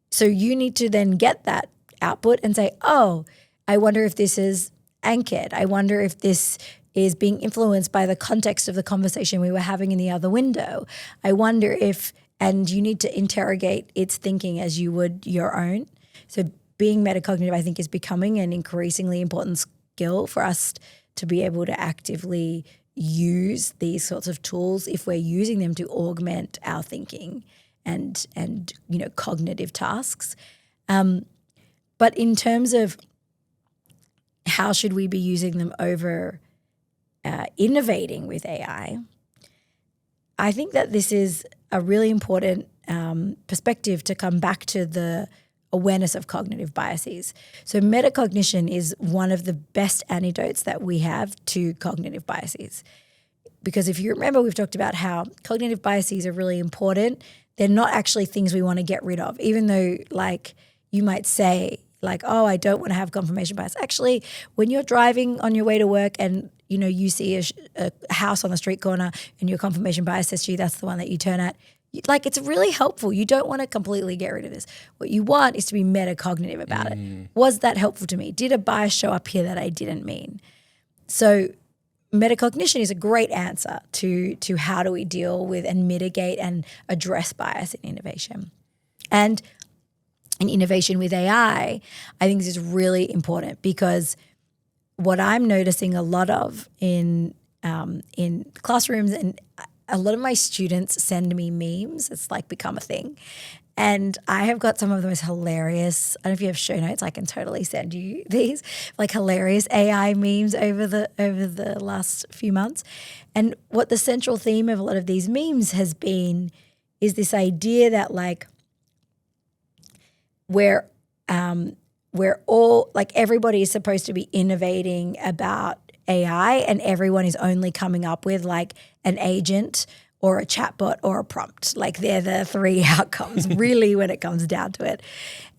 so you need to then get that output and say, oh, I wonder if this is anchored. I wonder if this is being influenced by the context of the conversation we were having in the other window. I wonder if, and you need to interrogate its thinking as you would your own. So being metacognitive, I think, is becoming an increasingly important skill for us to be able to actively use these sorts of tools if we're using them to augment our thinking and cognitive tasks. But in terms of how should we be using them over innovating with AI, I think that this is a really important perspective to come back to the awareness of cognitive biases. So metacognition is one of the best antidotes that we have to cognitive biases. Because if you remember, we've talked about how cognitive biases are really important. They're not actually things we want to get rid of, even though you might say oh, I don't want to have confirmation bias. Actually, when you're driving on your way to work and you see a house on the street corner and your confirmation bias says to you that's the one that you turn at, it's really helpful. You don't want to completely get rid of this. What you want is to be metacognitive about it. Was that helpful to me? Did a bias show up here that I didn't mean? So metacognition is a great answer to how do we deal with and mitigate and address bias in innovation. And in innovation with AI, I think this is really important because what I'm noticing a lot of in classrooms, and a lot of my students send me memes. It's become a thing. And I have got some of the most hilarious, I don't know if you have show notes, I can totally send you these, like hilarious AI memes over the last few months. And what the central theme of a lot of these memes has been is this idea that like we're all, like everybody is supposed to be innovating about AI and everyone is only coming up with like an agent or a chatbot or a prompt. Like they're the three outcomes really when it comes down to it.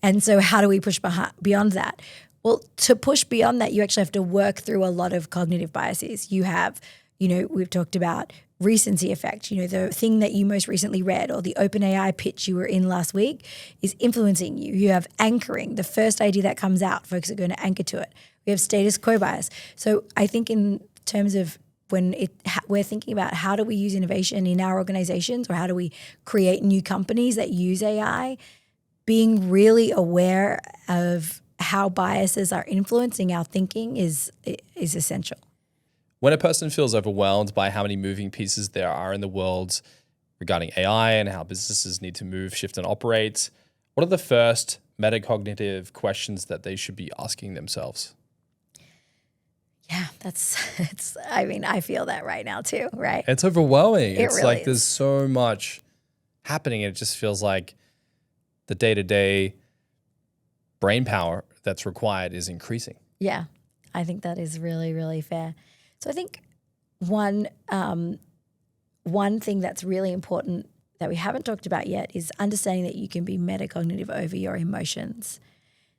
And so how do we push beyond that? Well, to push beyond that, you actually have to work through a lot of cognitive biases. You have, we've talked about recency effect. The thing that you most recently read or the OpenAI pitch you were in last week is influencing you. You have anchoring. The first idea that comes out, folks are going to anchor to it. We have status quo bias. So I think in terms of when we're thinking about how do we use innovation in our organizations or how do we create new companies that use AI, being really aware of how biases are influencing our thinking is essential. When a person feels overwhelmed by how many moving pieces there are in the world regarding AI and how businesses need to move, shift, and operate, what are the first metacognitive questions that they should be asking themselves? Yeah, I feel that right now too, right? It's overwhelming. It's really like there's so much happening. And it just feels like the day-to-day brain power that's required is increasing. Yeah, I think that is really, really fair. So I think one thing that's really important that we haven't talked about yet is understanding that you can be metacognitive over your emotions.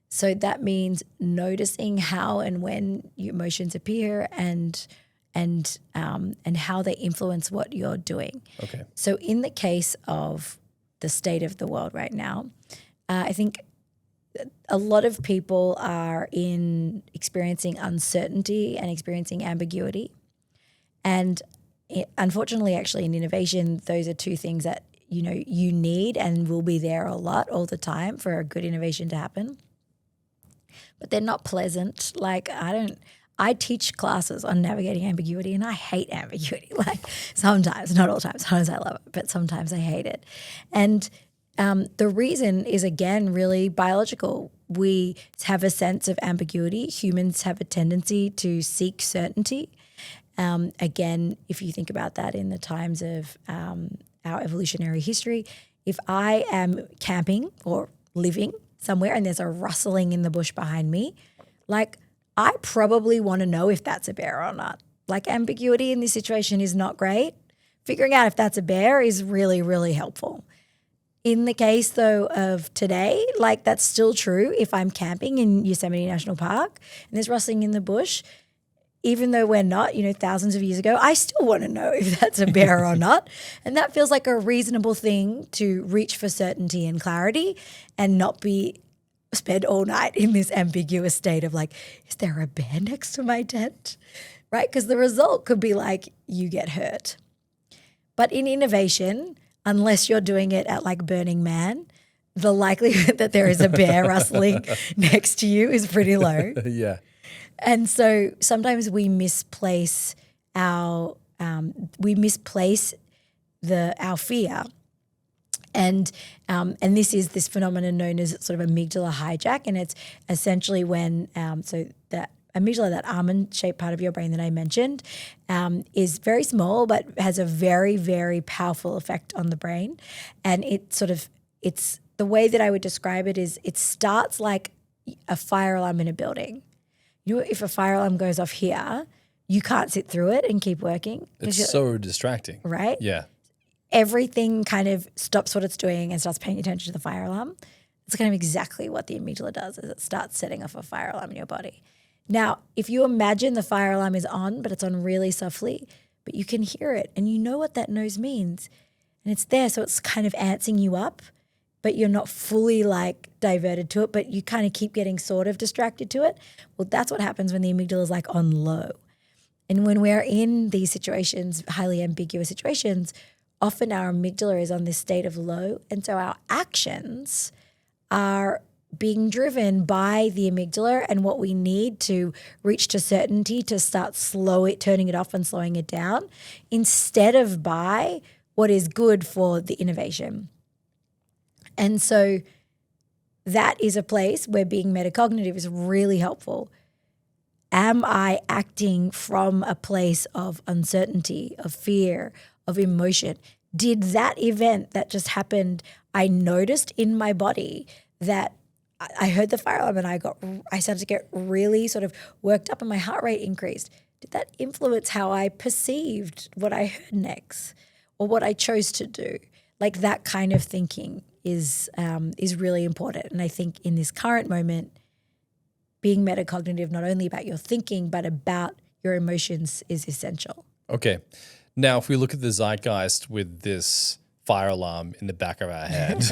So that means noticing how and when your emotions appear and how they influence what you're doing. Okay. So in the case of the state of the world right now, I think a lot of people are experiencing uncertainty and experiencing ambiguity. And unfortunately, actually in innovation, those are two things that, you need and will be there a lot all the time for a good innovation to happen. But they're not pleasant. Like I teach classes on navigating ambiguity and I hate ambiguity. Like sometimes, not all times, sometimes I love it, but sometimes I hate it. And the reason is, again, really biological. We have a sense of ambiguity. Humans have a tendency to seek certainty. Again, if you think about that in the times of our evolutionary history, if I am camping or living somewhere and there's a rustling in the bush behind me, like I probably want to know if that's a bear or not. Like ambiguity in this situation is not great. Figuring out if that's a bear is really, really helpful. In the case though of today, like that's still true if I'm camping in Yosemite National Park and there's rustling in the bush, even though we're not, thousands of years ago, I still want to know if that's a bear or not. And that feels like a reasonable thing to reach for certainty and clarity and not spend all night in this ambiguous state of like, is there a bear next to my tent? Right? Because the result could be like you get hurt. But in innovation, unless you're doing it at like Burning Man, the likelihood that there is a bear rustling next to you is pretty low. Yeah. And so sometimes we misplace our fear, and this is this phenomenon known as sort of amygdala hijack, and it's essentially when so the amygdala, that almond-shaped part of your brain that I mentioned, is very small but has a very, very powerful effect on the brain, and it's the way that I would describe it is it starts like a fire alarm in a building. If a fire alarm goes off here, you can't sit through it and keep working. It's so distracting. Right? Yeah. Everything kind of stops what it's doing and starts paying attention to the fire alarm. It's kind of exactly what the amygdala does, is it starts setting off a fire alarm in your body. Now, if you imagine the fire alarm is on, but it's on really softly, but you can hear it and you know what that noise means and it's there, so it's kind of antsing you up, but you're not fully like diverted to it, but you kind of keep getting sort of distracted to it. Well, that's what happens when the amygdala is like on low. And when we're in these situations, highly ambiguous situations, often our amygdala is on this state of low. And so our actions are being driven by the amygdala and what we need to reach to certainty to start turning it off and slowing it down, instead of by what is good for the innovation. And so that is a place where being metacognitive is really helpful. Am I acting from a place of uncertainty, of fear, of emotion? Did that event that just happened, I noticed in my body that I heard the fire alarm and I started to get really sort of worked up and my heart rate increased. Did that influence how I perceived what I heard next or what I chose to do? Like that kind of thinking is really important. And I think in this current moment, being metacognitive, not only about your thinking, but about your emotions is essential. Okay. Now, if we look at the zeitgeist with this fire alarm in the back of our head,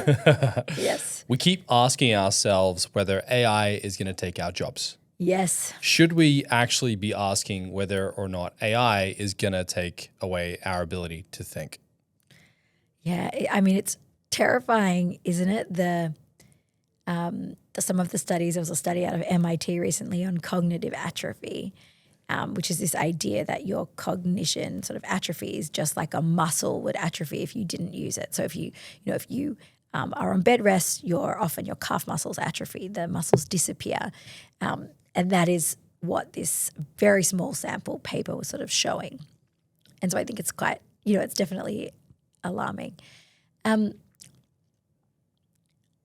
Yes. we keep asking ourselves whether AI is going to take our jobs. Yes. Should we actually be asking whether or not AI is going to take away our ability to think? Yeah. I mean, it's terrifying, isn't it? Some of the studies, there was a study out of MIT recently on cognitive atrophy, which is this idea that your cognition sort of atrophies just like a muscle would atrophy if you didn't use it. So if you are on bed rest, often your calf muscles atrophy, the muscles disappear. And that is what this very small sample paper was sort of showing. And so I think it's quite, it's definitely alarming.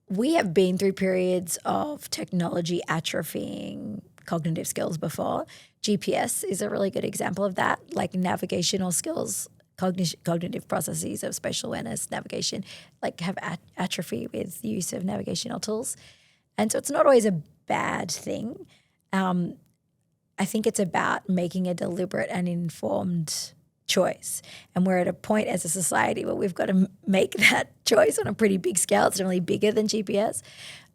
We have been through periods of technology atrophying cognitive skills before. GPS is a really good example of that, like navigational skills, cognitive processes of spatial awareness, navigation, like have atrophy with the use of navigational tools. And so it's not always a bad thing. I think it's about making a deliberate and informed choice. And we're at a point as a society where we've got to make that choice on a pretty big scale. It's definitely bigger than GPS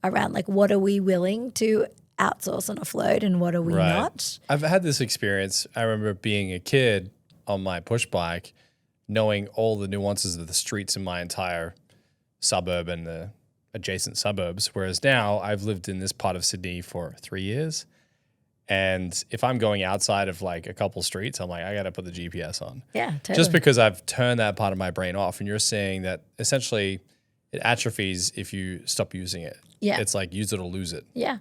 around like what are we willing to outsource and offload and what are we not? I've had this experience. I remember being a kid on my push bike, knowing all the nuances of the streets in my entire suburb and the adjacent suburbs. Whereas now I've lived in this part of Sydney for 3 years. And if I'm going outside of like a couple streets, I'm like, I got to put the GPS on. Yeah, totally. Just because I've turned that part of my brain off. And you're saying that essentially it atrophies if you stop using it. Yeah. It's like use it or lose it. Yeah.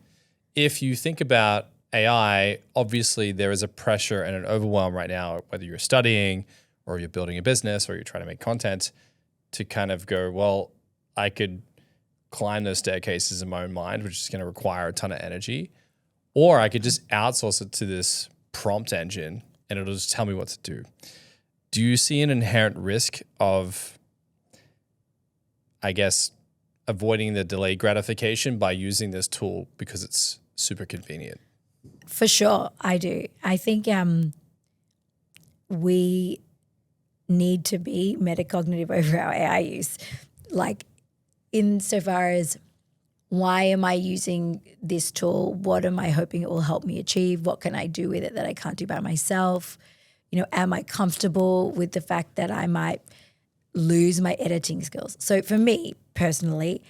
If you think about AI, obviously there is a pressure and an overwhelm right now, whether you're studying or you're building a business or you're trying to make content, to kind of go, well, I could climb those staircases in my own mind, which is going to require a ton of energy. Or I could just outsource it to this prompt engine and it'll just tell me what to do. Do you see an inherent risk of, I guess, avoiding the delayed gratification by using this tool because it's super convenient? For sure, I do. I think we need to be metacognitive over our AI use. Like insofar as why am I using this tool? What am I hoping it will help me achieve? What can I do with it that I can't do by myself? Am I comfortable with the fact that I might lose my editing skills? So for me personally,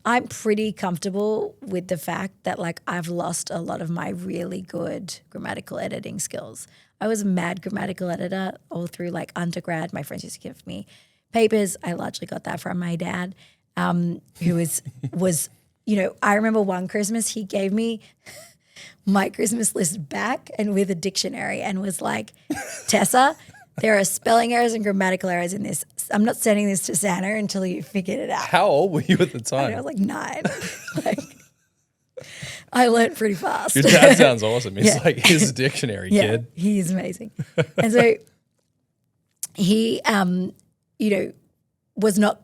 I'm pretty comfortable with the fact that like I've lost a lot of my really good grammatical editing skills. I was a mad grammatical editor all through like undergrad. My friends used to give me papers. I largely got that from my dad, who was I remember one Christmas he gave me my Christmas list back and with a dictionary and was like, Tessa, there are spelling errors and grammatical errors in this. I'm not sending this to Santa until you figured it out. How old were you at the time? I was like 9. I learned pretty fast. Your dad sounds awesome. He's Yeah. like, here's a dictionary, kid. He is amazing. And so he, was not,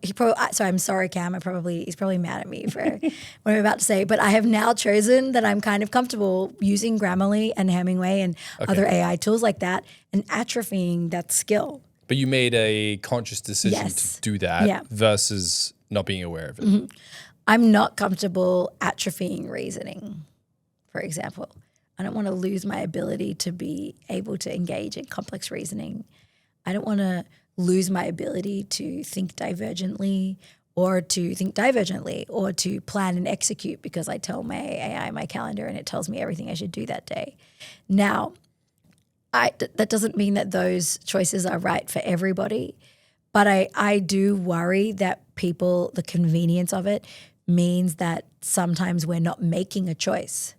so I'm sorry, Cam, he's probably mad at me for what I'm about to say, but I have now chosen that I'm kind of comfortable using Grammarly and Hemingway and other AI tools like that and atrophying that skill. But you made a conscious decision to do that versus not being aware of it. Mm-hmm. I'm not comfortable atrophying reasoning, for example. I don't want to lose my ability to be able to engage in complex reasoning. I don't want to lose my ability to think divergently or to plan and execute because I tell my AI my calendar and it tells me everything I should do that day. Now, that doesn't mean that those choices are right for everybody, But I do worry that the convenience of it means that sometimes we're not making a choice.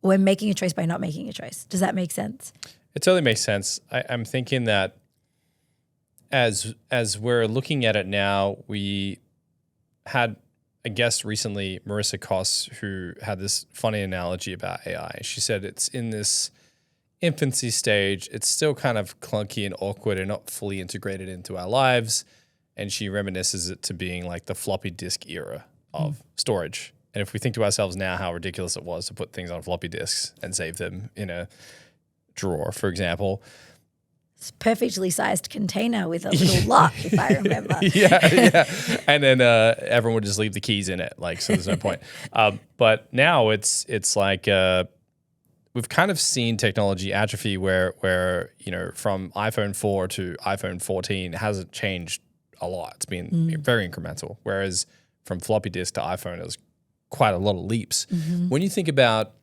We're making a choice by not making a choice. Does that make sense? It totally makes sense. I'm thinking that as we're looking at it now, we had a guest recently, Marissa Koss, who had this funny analogy about AI. She said it's in this infancy stage. It's still kind of clunky and awkward and not fully integrated into our lives. And she reminisces it to being like the floppy disk era of storage. And if we think to ourselves now how ridiculous it was to put things on floppy disks and save them in a drawer, for example. It's a perfectly sized container with a little lock, if I remember. Yeah. And then everyone would just leave the keys in it. Like, so there's no point. But now it's like we've kind of seen technology atrophy where from iPhone 4 to iPhone 14 hasn't changed a lot. It's been very incremental. Whereas from floppy disk to iPhone, it was quite a lot of leaps. Mm-hmm. When you think about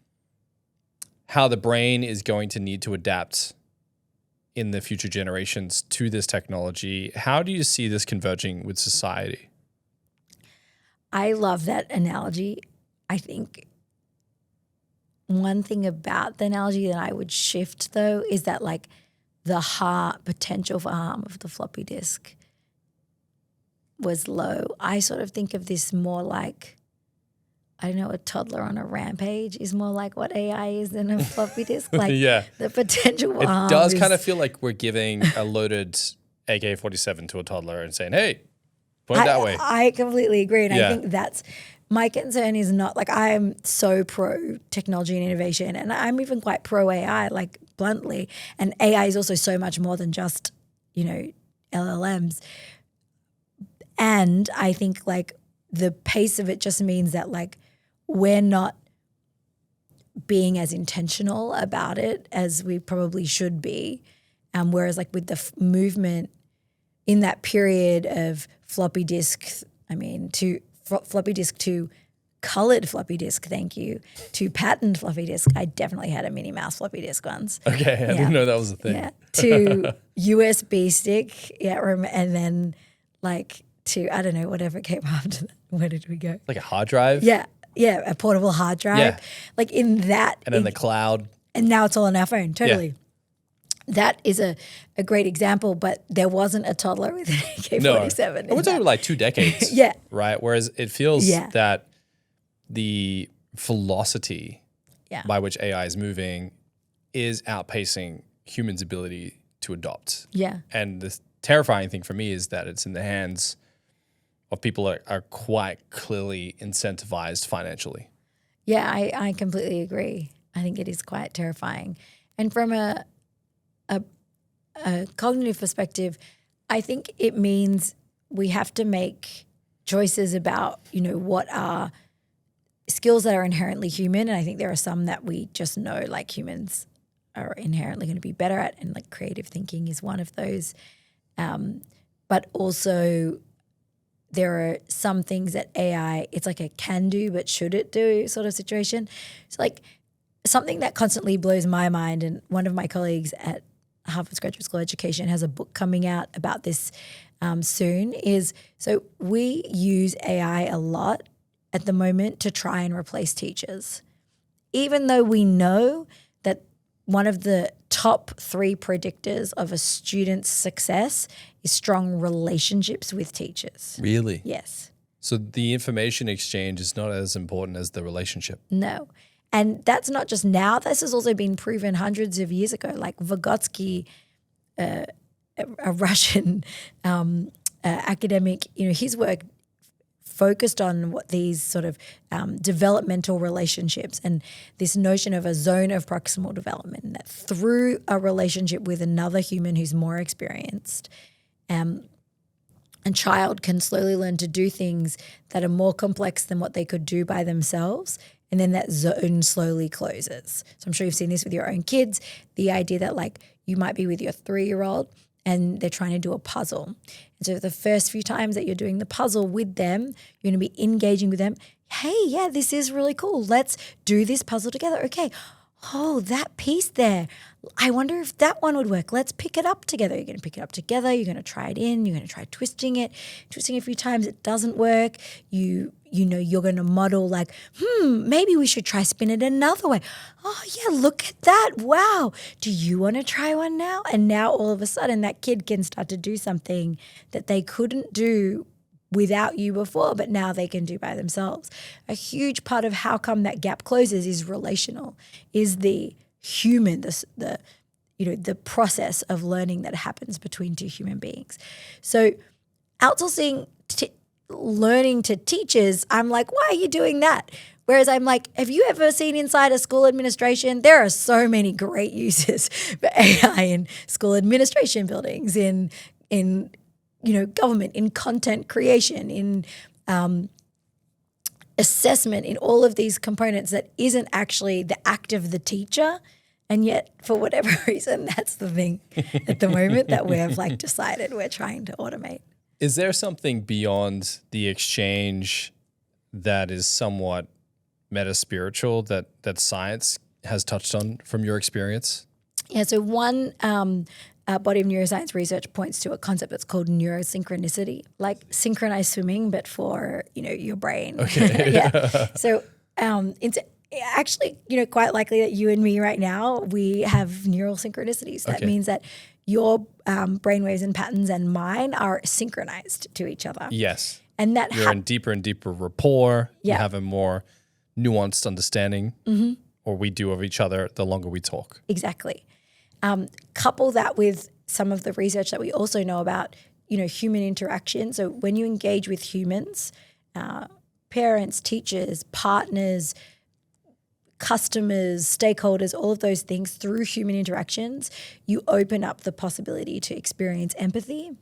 how the brain is going to need to adapt in the future generations to this technology, how do you see this converging with society? I love that analogy. I think one thing about the analogy that I would shift, though, is that like the potential for harm of the floppy disk was low. I sort of think of this more like, I don't know, a toddler on a rampage is more like what AI is than a floppy disk. Like the potential for harm. It does kind of feel like we're giving a loaded AK-47 to a toddler and saying, hey, point that way. I completely agree. And I think that's my concern is not like I am so pro technology and innovation, and I'm even quite pro AI, like bluntly. And AI is also so much more than just, LLMs. And I think like the pace of it just means that like we're not being as intentional about it as we probably should be. Whereas like with the movement in that period of floppy disk, to floppy disk to colored floppy disk, thank you, to patterned floppy disk. I definitely had a Minnie Mouse floppy disk once. Okay, I didn't know that was a thing. Yeah, to USB stick, and then like to, I don't know, whatever came after that. Where did we go? Like a hard drive? Yeah, a portable hard drive. Yeah. Like in that. And then the cloud. And now it's all on our phone, totally. Yeah. That is a great example, but there wasn't a toddler with an AK-47. No, we're talking like 2 decades. Yeah. Right? Whereas it feels that the velocity by which AI is moving is outpacing humans' ability to adopt. Yeah. And the terrifying thing for me is that it's in the hands of people that are quite clearly incentivized financially. Yeah, I completely agree. I think it is quite terrifying. And from a cognitive perspective, I think it means we have to make choices about, what are skills that are inherently human. And I think there are some that we just know like humans are inherently going to be better at, and like creative thinking is one of those. But also there are some things that AI, it's like a can do, but should it do sort of situation. It's like something that constantly blows my mind, and one of my colleagues at Harvard's Graduate School of Education has a book coming out about this soon, is so we use AI a lot at the moment to try and replace teachers, even though we know that one of the top 3 predictors of a student's success is strong relationships with teachers. Really? Yes. So the information exchange is not as important as the relationship. No. And that's not just now. This has also been proven hundreds of years ago. Like Vygotsky, a Russian academic, his work focused on what these sort of developmental relationships and this notion of a zone of proximal development, that through a relationship with another human who's more experienced, a child can slowly learn to do things that are more complex than what they could do by themselves. And then that zone slowly closes. So I'm sure you've seen this with your own kids, the idea that like you might be with your 3-year-old and they're trying to do a puzzle. And so the first few times that you're doing the puzzle with them, you're going to be engaging with them. Hey, yeah, this is really cool. Let's do this puzzle together. Okay, oh, that piece there, I wonder if that one would work. Let's pick it up together. You're going to pick it up together. You're going to try it in. You're going to try twisting it a few times. It doesn't work. You're going to model like, maybe we should try spin it another way. Oh, yeah, look at that. Wow. Do you want to try one now? And now all of a sudden that kid can start to do something that they couldn't do without you before, but now they can do by themselves. A huge part of how come that gap closes is relational, is the human, the process of learning that happens between two human beings. So outsourcing learning to teachers, I'm like, why are you doing that? Whereas I'm like, have you ever seen inside a school administration? There are so many great uses for AI in school administration buildings, in government, in content creation, in assessment, in all of these components that isn't actually the act of the teacher. And yet, for whatever reason, that's the thing at the moment that we've decided we're trying to automate. Is there something beyond the exchange that is somewhat meta-spiritual that science has touched on from your experience? Yeah, so one body of neuroscience research points to a concept that's called neurosynchronicity, like synchronized swimming, but for, your brain. Okay. Yeah. So it's actually, quite likely that you and me right now, we have neural synchronicities. That means that your brainwaves and patterns and mine are synchronized to each other. Yes. And that you're in deeper and deeper rapport. Yeah. You have a more nuanced understanding, or we do, of each other the longer we talk. Exactly. Couple that with some of the research that we also know about, human interaction. So when you engage with humans, parents, teachers, partners, customers, stakeholders, all of those things through human interactions, you open up the possibility to experience empathy.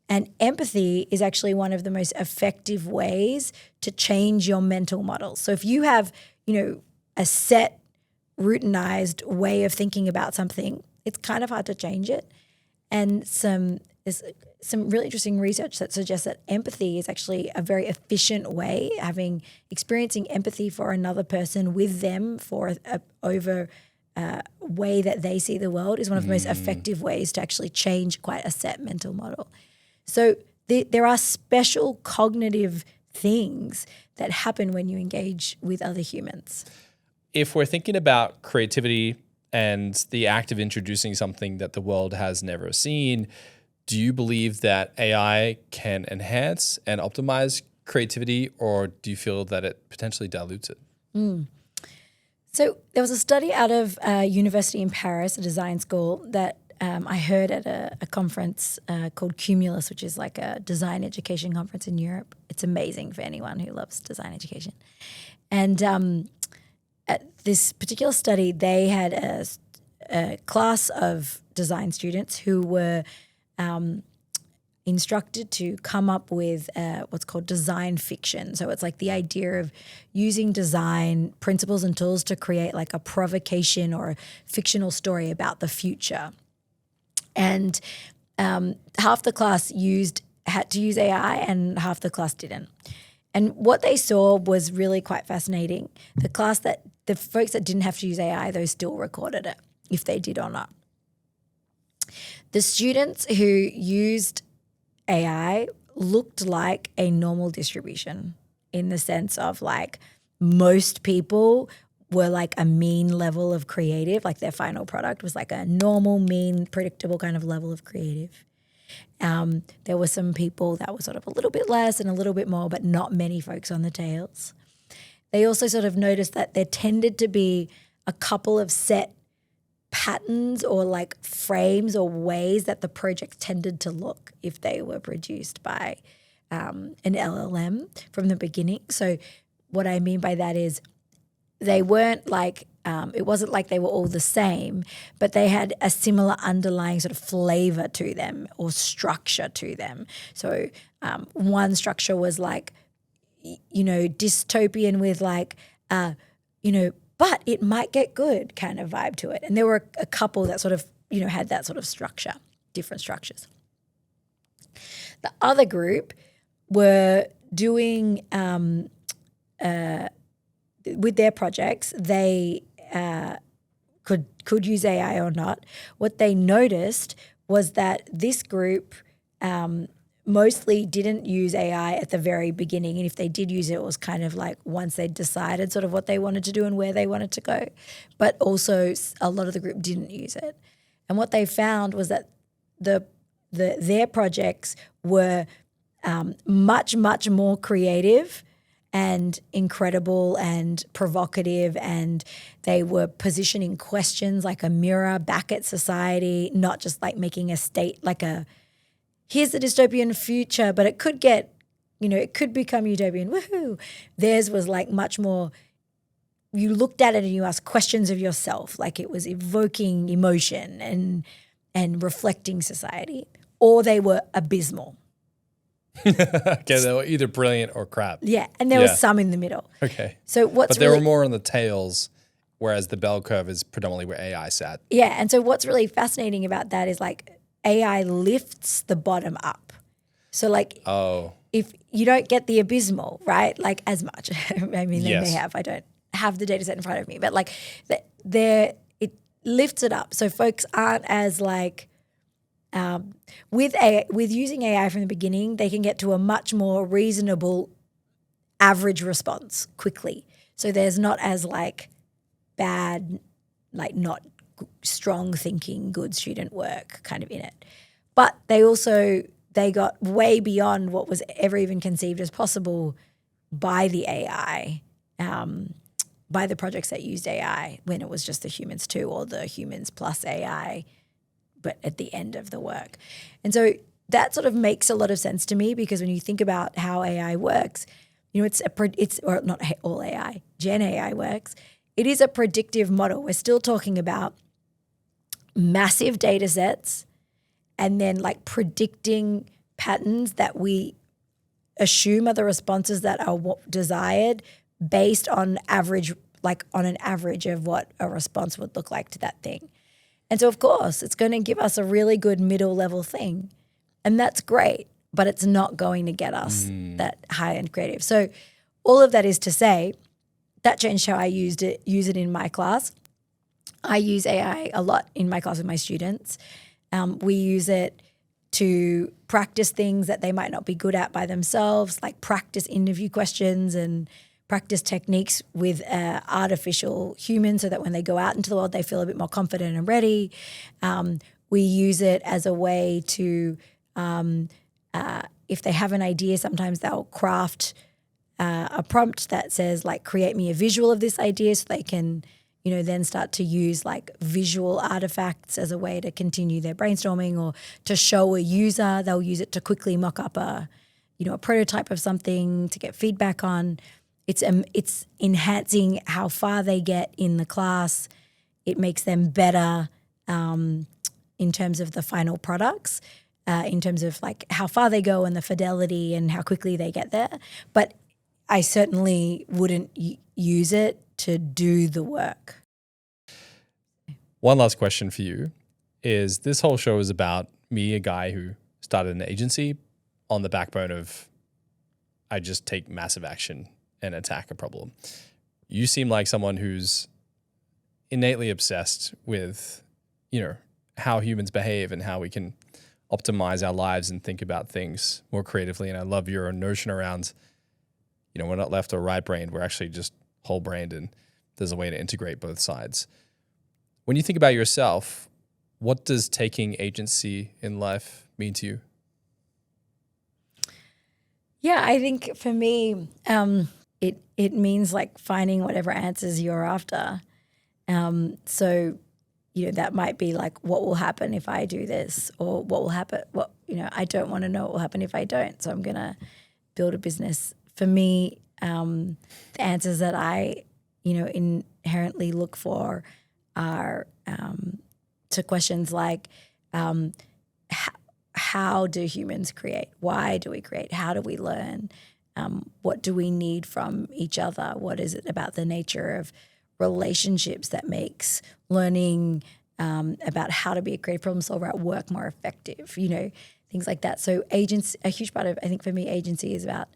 And empathy is actually one of the most effective ways to change your mental models. So if you have, a set, routinized way of thinking about something, it's kind of hard to change it. And there's some really interesting research that suggests that empathy is actually a very efficient way, experiencing empathy for another person with them for over way that they see the world is one of the most effective ways to actually change quite a set mental model. So there are special cognitive things that happen when you engage with other humans. If we're thinking about creativity and the act of introducing something that the world has never seen, do you believe that AI can enhance and optimize creativity, or do you feel that it potentially dilutes it? So there was a study out of a university in Paris, a design school, that I heard at a conference called Cumulus, which is like a design education conference in Europe. It's amazing for anyone who loves design education. And at this particular study, they had a class of design students who were instructed to come up with what's called design fiction. So it's like the idea of using design principles and tools to create like a provocation or a fictional story about the future. And half the class had to use AI and half the class didn't. And what they saw was really quite fascinating. The folks that didn't have to use AI, they still recorded it, if they did or not. The students who used AI looked like a normal distribution in the sense of like most people were like a mean level of creative, like their final product was like a normal, mean, predictable kind of level of creative. There were some people that were sort of a little bit less and a little bit more, but not many folks on the tails. They also sort of noticed that there tended to be a couple of set patterns or like frames or ways that the projects tended to look if they were produced by an LLM from the beginning. So what I mean by that is they weren't like it wasn't like they were all the same, but they had a similar underlying sort of flavor to them or structure to them. So one structure was like, dystopian with like, but it might get good kind of vibe to it. And there were a couple that sort of, had that sort of structure, different structures. The other group were doing, with their projects, they could use AI or not. What they noticed was that this group mostly didn't use AI at the very beginning. And if they did use it, it was kind of like once they decided sort of what they wanted to do and where they wanted to go. But also a lot of the group didn't use it. And what they found was that their projects were much, much more creative and incredible and provocative, and they were positioning questions like a mirror back at society, not just like making a state like here's the dystopian future, but it could get, it could become utopian, woohoo. Theirs was like much more, you looked at it and you asked questions of yourself, like it was evoking emotion and reflecting society, or they were abysmal. Okay, they were either brilliant or crap. Yeah, and there was some in the middle. Okay. So but there were more on the tails, whereas the bell curve is predominantly where AI sat. Yeah, and so what's really fascinating about that is like AI lifts the bottom up. So like if you don't get the abysmal, right, like as much. I mean, they may have. I don't have the data set in front of me. But like it lifts it up. So folks aren't as like with using AI from the beginning, they can get to a much more reasonable average response quickly. So there's not as like bad, like not strong thinking, good student work kind of in it. But they got way beyond what was ever even conceived as possible by the AI, by the projects that used AI when it was just the humans too, or the humans plus AI, but at the end of the work. And so that sort of makes a lot of sense to me, because when you think about how AI works, it's or not all AI, Gen AI works. It is a predictive model. We're still talking about massive data sets and then like predicting patterns that we assume are the responses that are desired based on average, like on an average of what a response would look like to that thing. And so of course it's going to give us a really good middle level thing, and that's great, but it's not going to get us that high end creative. So all of that is to say that changed how I use it in my class. I use AI a lot in my class with my students. We use it to practice things that they might not be good at by themselves, like practice interview questions and practice techniques with artificial humans, so that when they go out into the world, they feel a bit more confident and ready. We use it as a way to, if they have an idea, sometimes they'll craft a prompt that says like, create me a visual of this idea, so they can then start to use like visual artifacts as a way to continue their brainstorming, or to show a user. They'll use it to quickly mock up a prototype of something to get feedback on. It's enhancing how far they get in the class. It makes them better in terms of the final products, in terms of like how far they go and the fidelity and how quickly they get there. But I certainly wouldn't use it to do the work. One last question for you is, this whole show is about me, a guy who started an agency on the backbone of I just take massive action and attack a problem. You seem like someone who's innately obsessed with, how humans behave and how we can optimize our lives and think about things more creatively. And I love your notion around, we're not left or right brained, we're actually just whole brained, and there's a way to integrate both sides. When you think about yourself, what does taking agency in life mean to you? Yeah, I think for me, it means like finding whatever answers you're after. So, that might be like, what will happen if I do this, or what will happen? I don't want to know what will happen if I don't. So I'm going to build a business. For me, the answers that I, inherently look for are to questions like, how do humans create? Why do we create? How do we learn? What do we need from each other? What is it about the nature of relationships that makes learning about how to be a creative problem solver at work more effective? Things like that. So agency, a huge part of, I think for me, agency is about,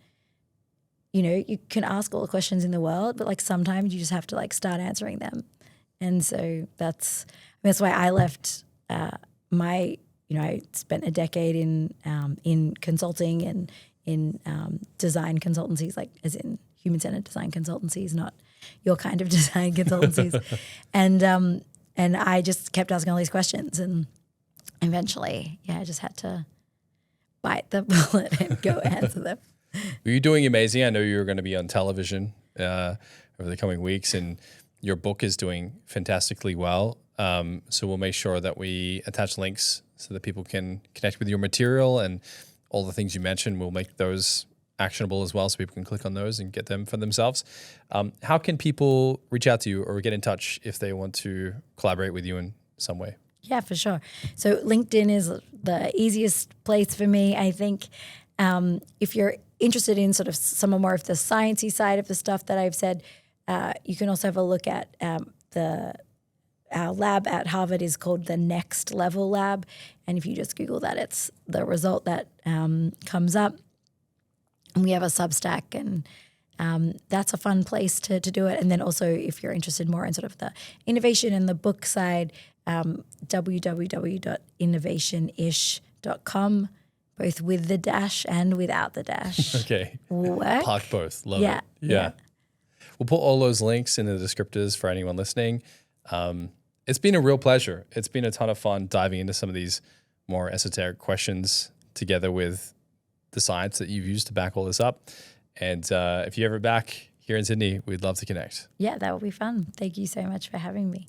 you can ask all the questions in the world, but like sometimes you just have to like start answering them. And so that's why I left I spent a decade in consulting and in design consultancies, like as in human-centered design consultancies, not your kind of design consultancies. And I just kept asking all these questions, and eventually, I just had to bite the bullet and go answer them. You're doing amazing. I know you're going to be on television over the coming weeks, and your book is doing fantastically well. So we'll make sure that we attach links so that people can connect with your material, and all the things you mentioned, we'll make those actionable as well so people can click on those and get them for themselves. How can people reach out to you or get in touch if they want to collaborate with you in some way? Yeah, for sure. So LinkedIn is the easiest place for me. I think if you're interested in sort of some more of the sciencey side of the stuff that I've said, you can also have a look at our lab at Harvard is called the Next Level Lab. And if you just Google that, it's the result that comes up. And we have a Substack, and that's a fun place to do it. And then also if you're interested more in sort of the innovation and the book side, www.innovationish.com, both with the dash and without the dash. Okay. Work. Park both. Love it. Yeah. We'll put all those links in the descriptors for anyone listening. It's been a real pleasure. It's been a ton of fun diving into some of these more esoteric questions together with the science that you've used to back all this up. And if you're ever back here in Sydney, we'd love to connect. Yeah, that would be fun. Thank you so much for having me.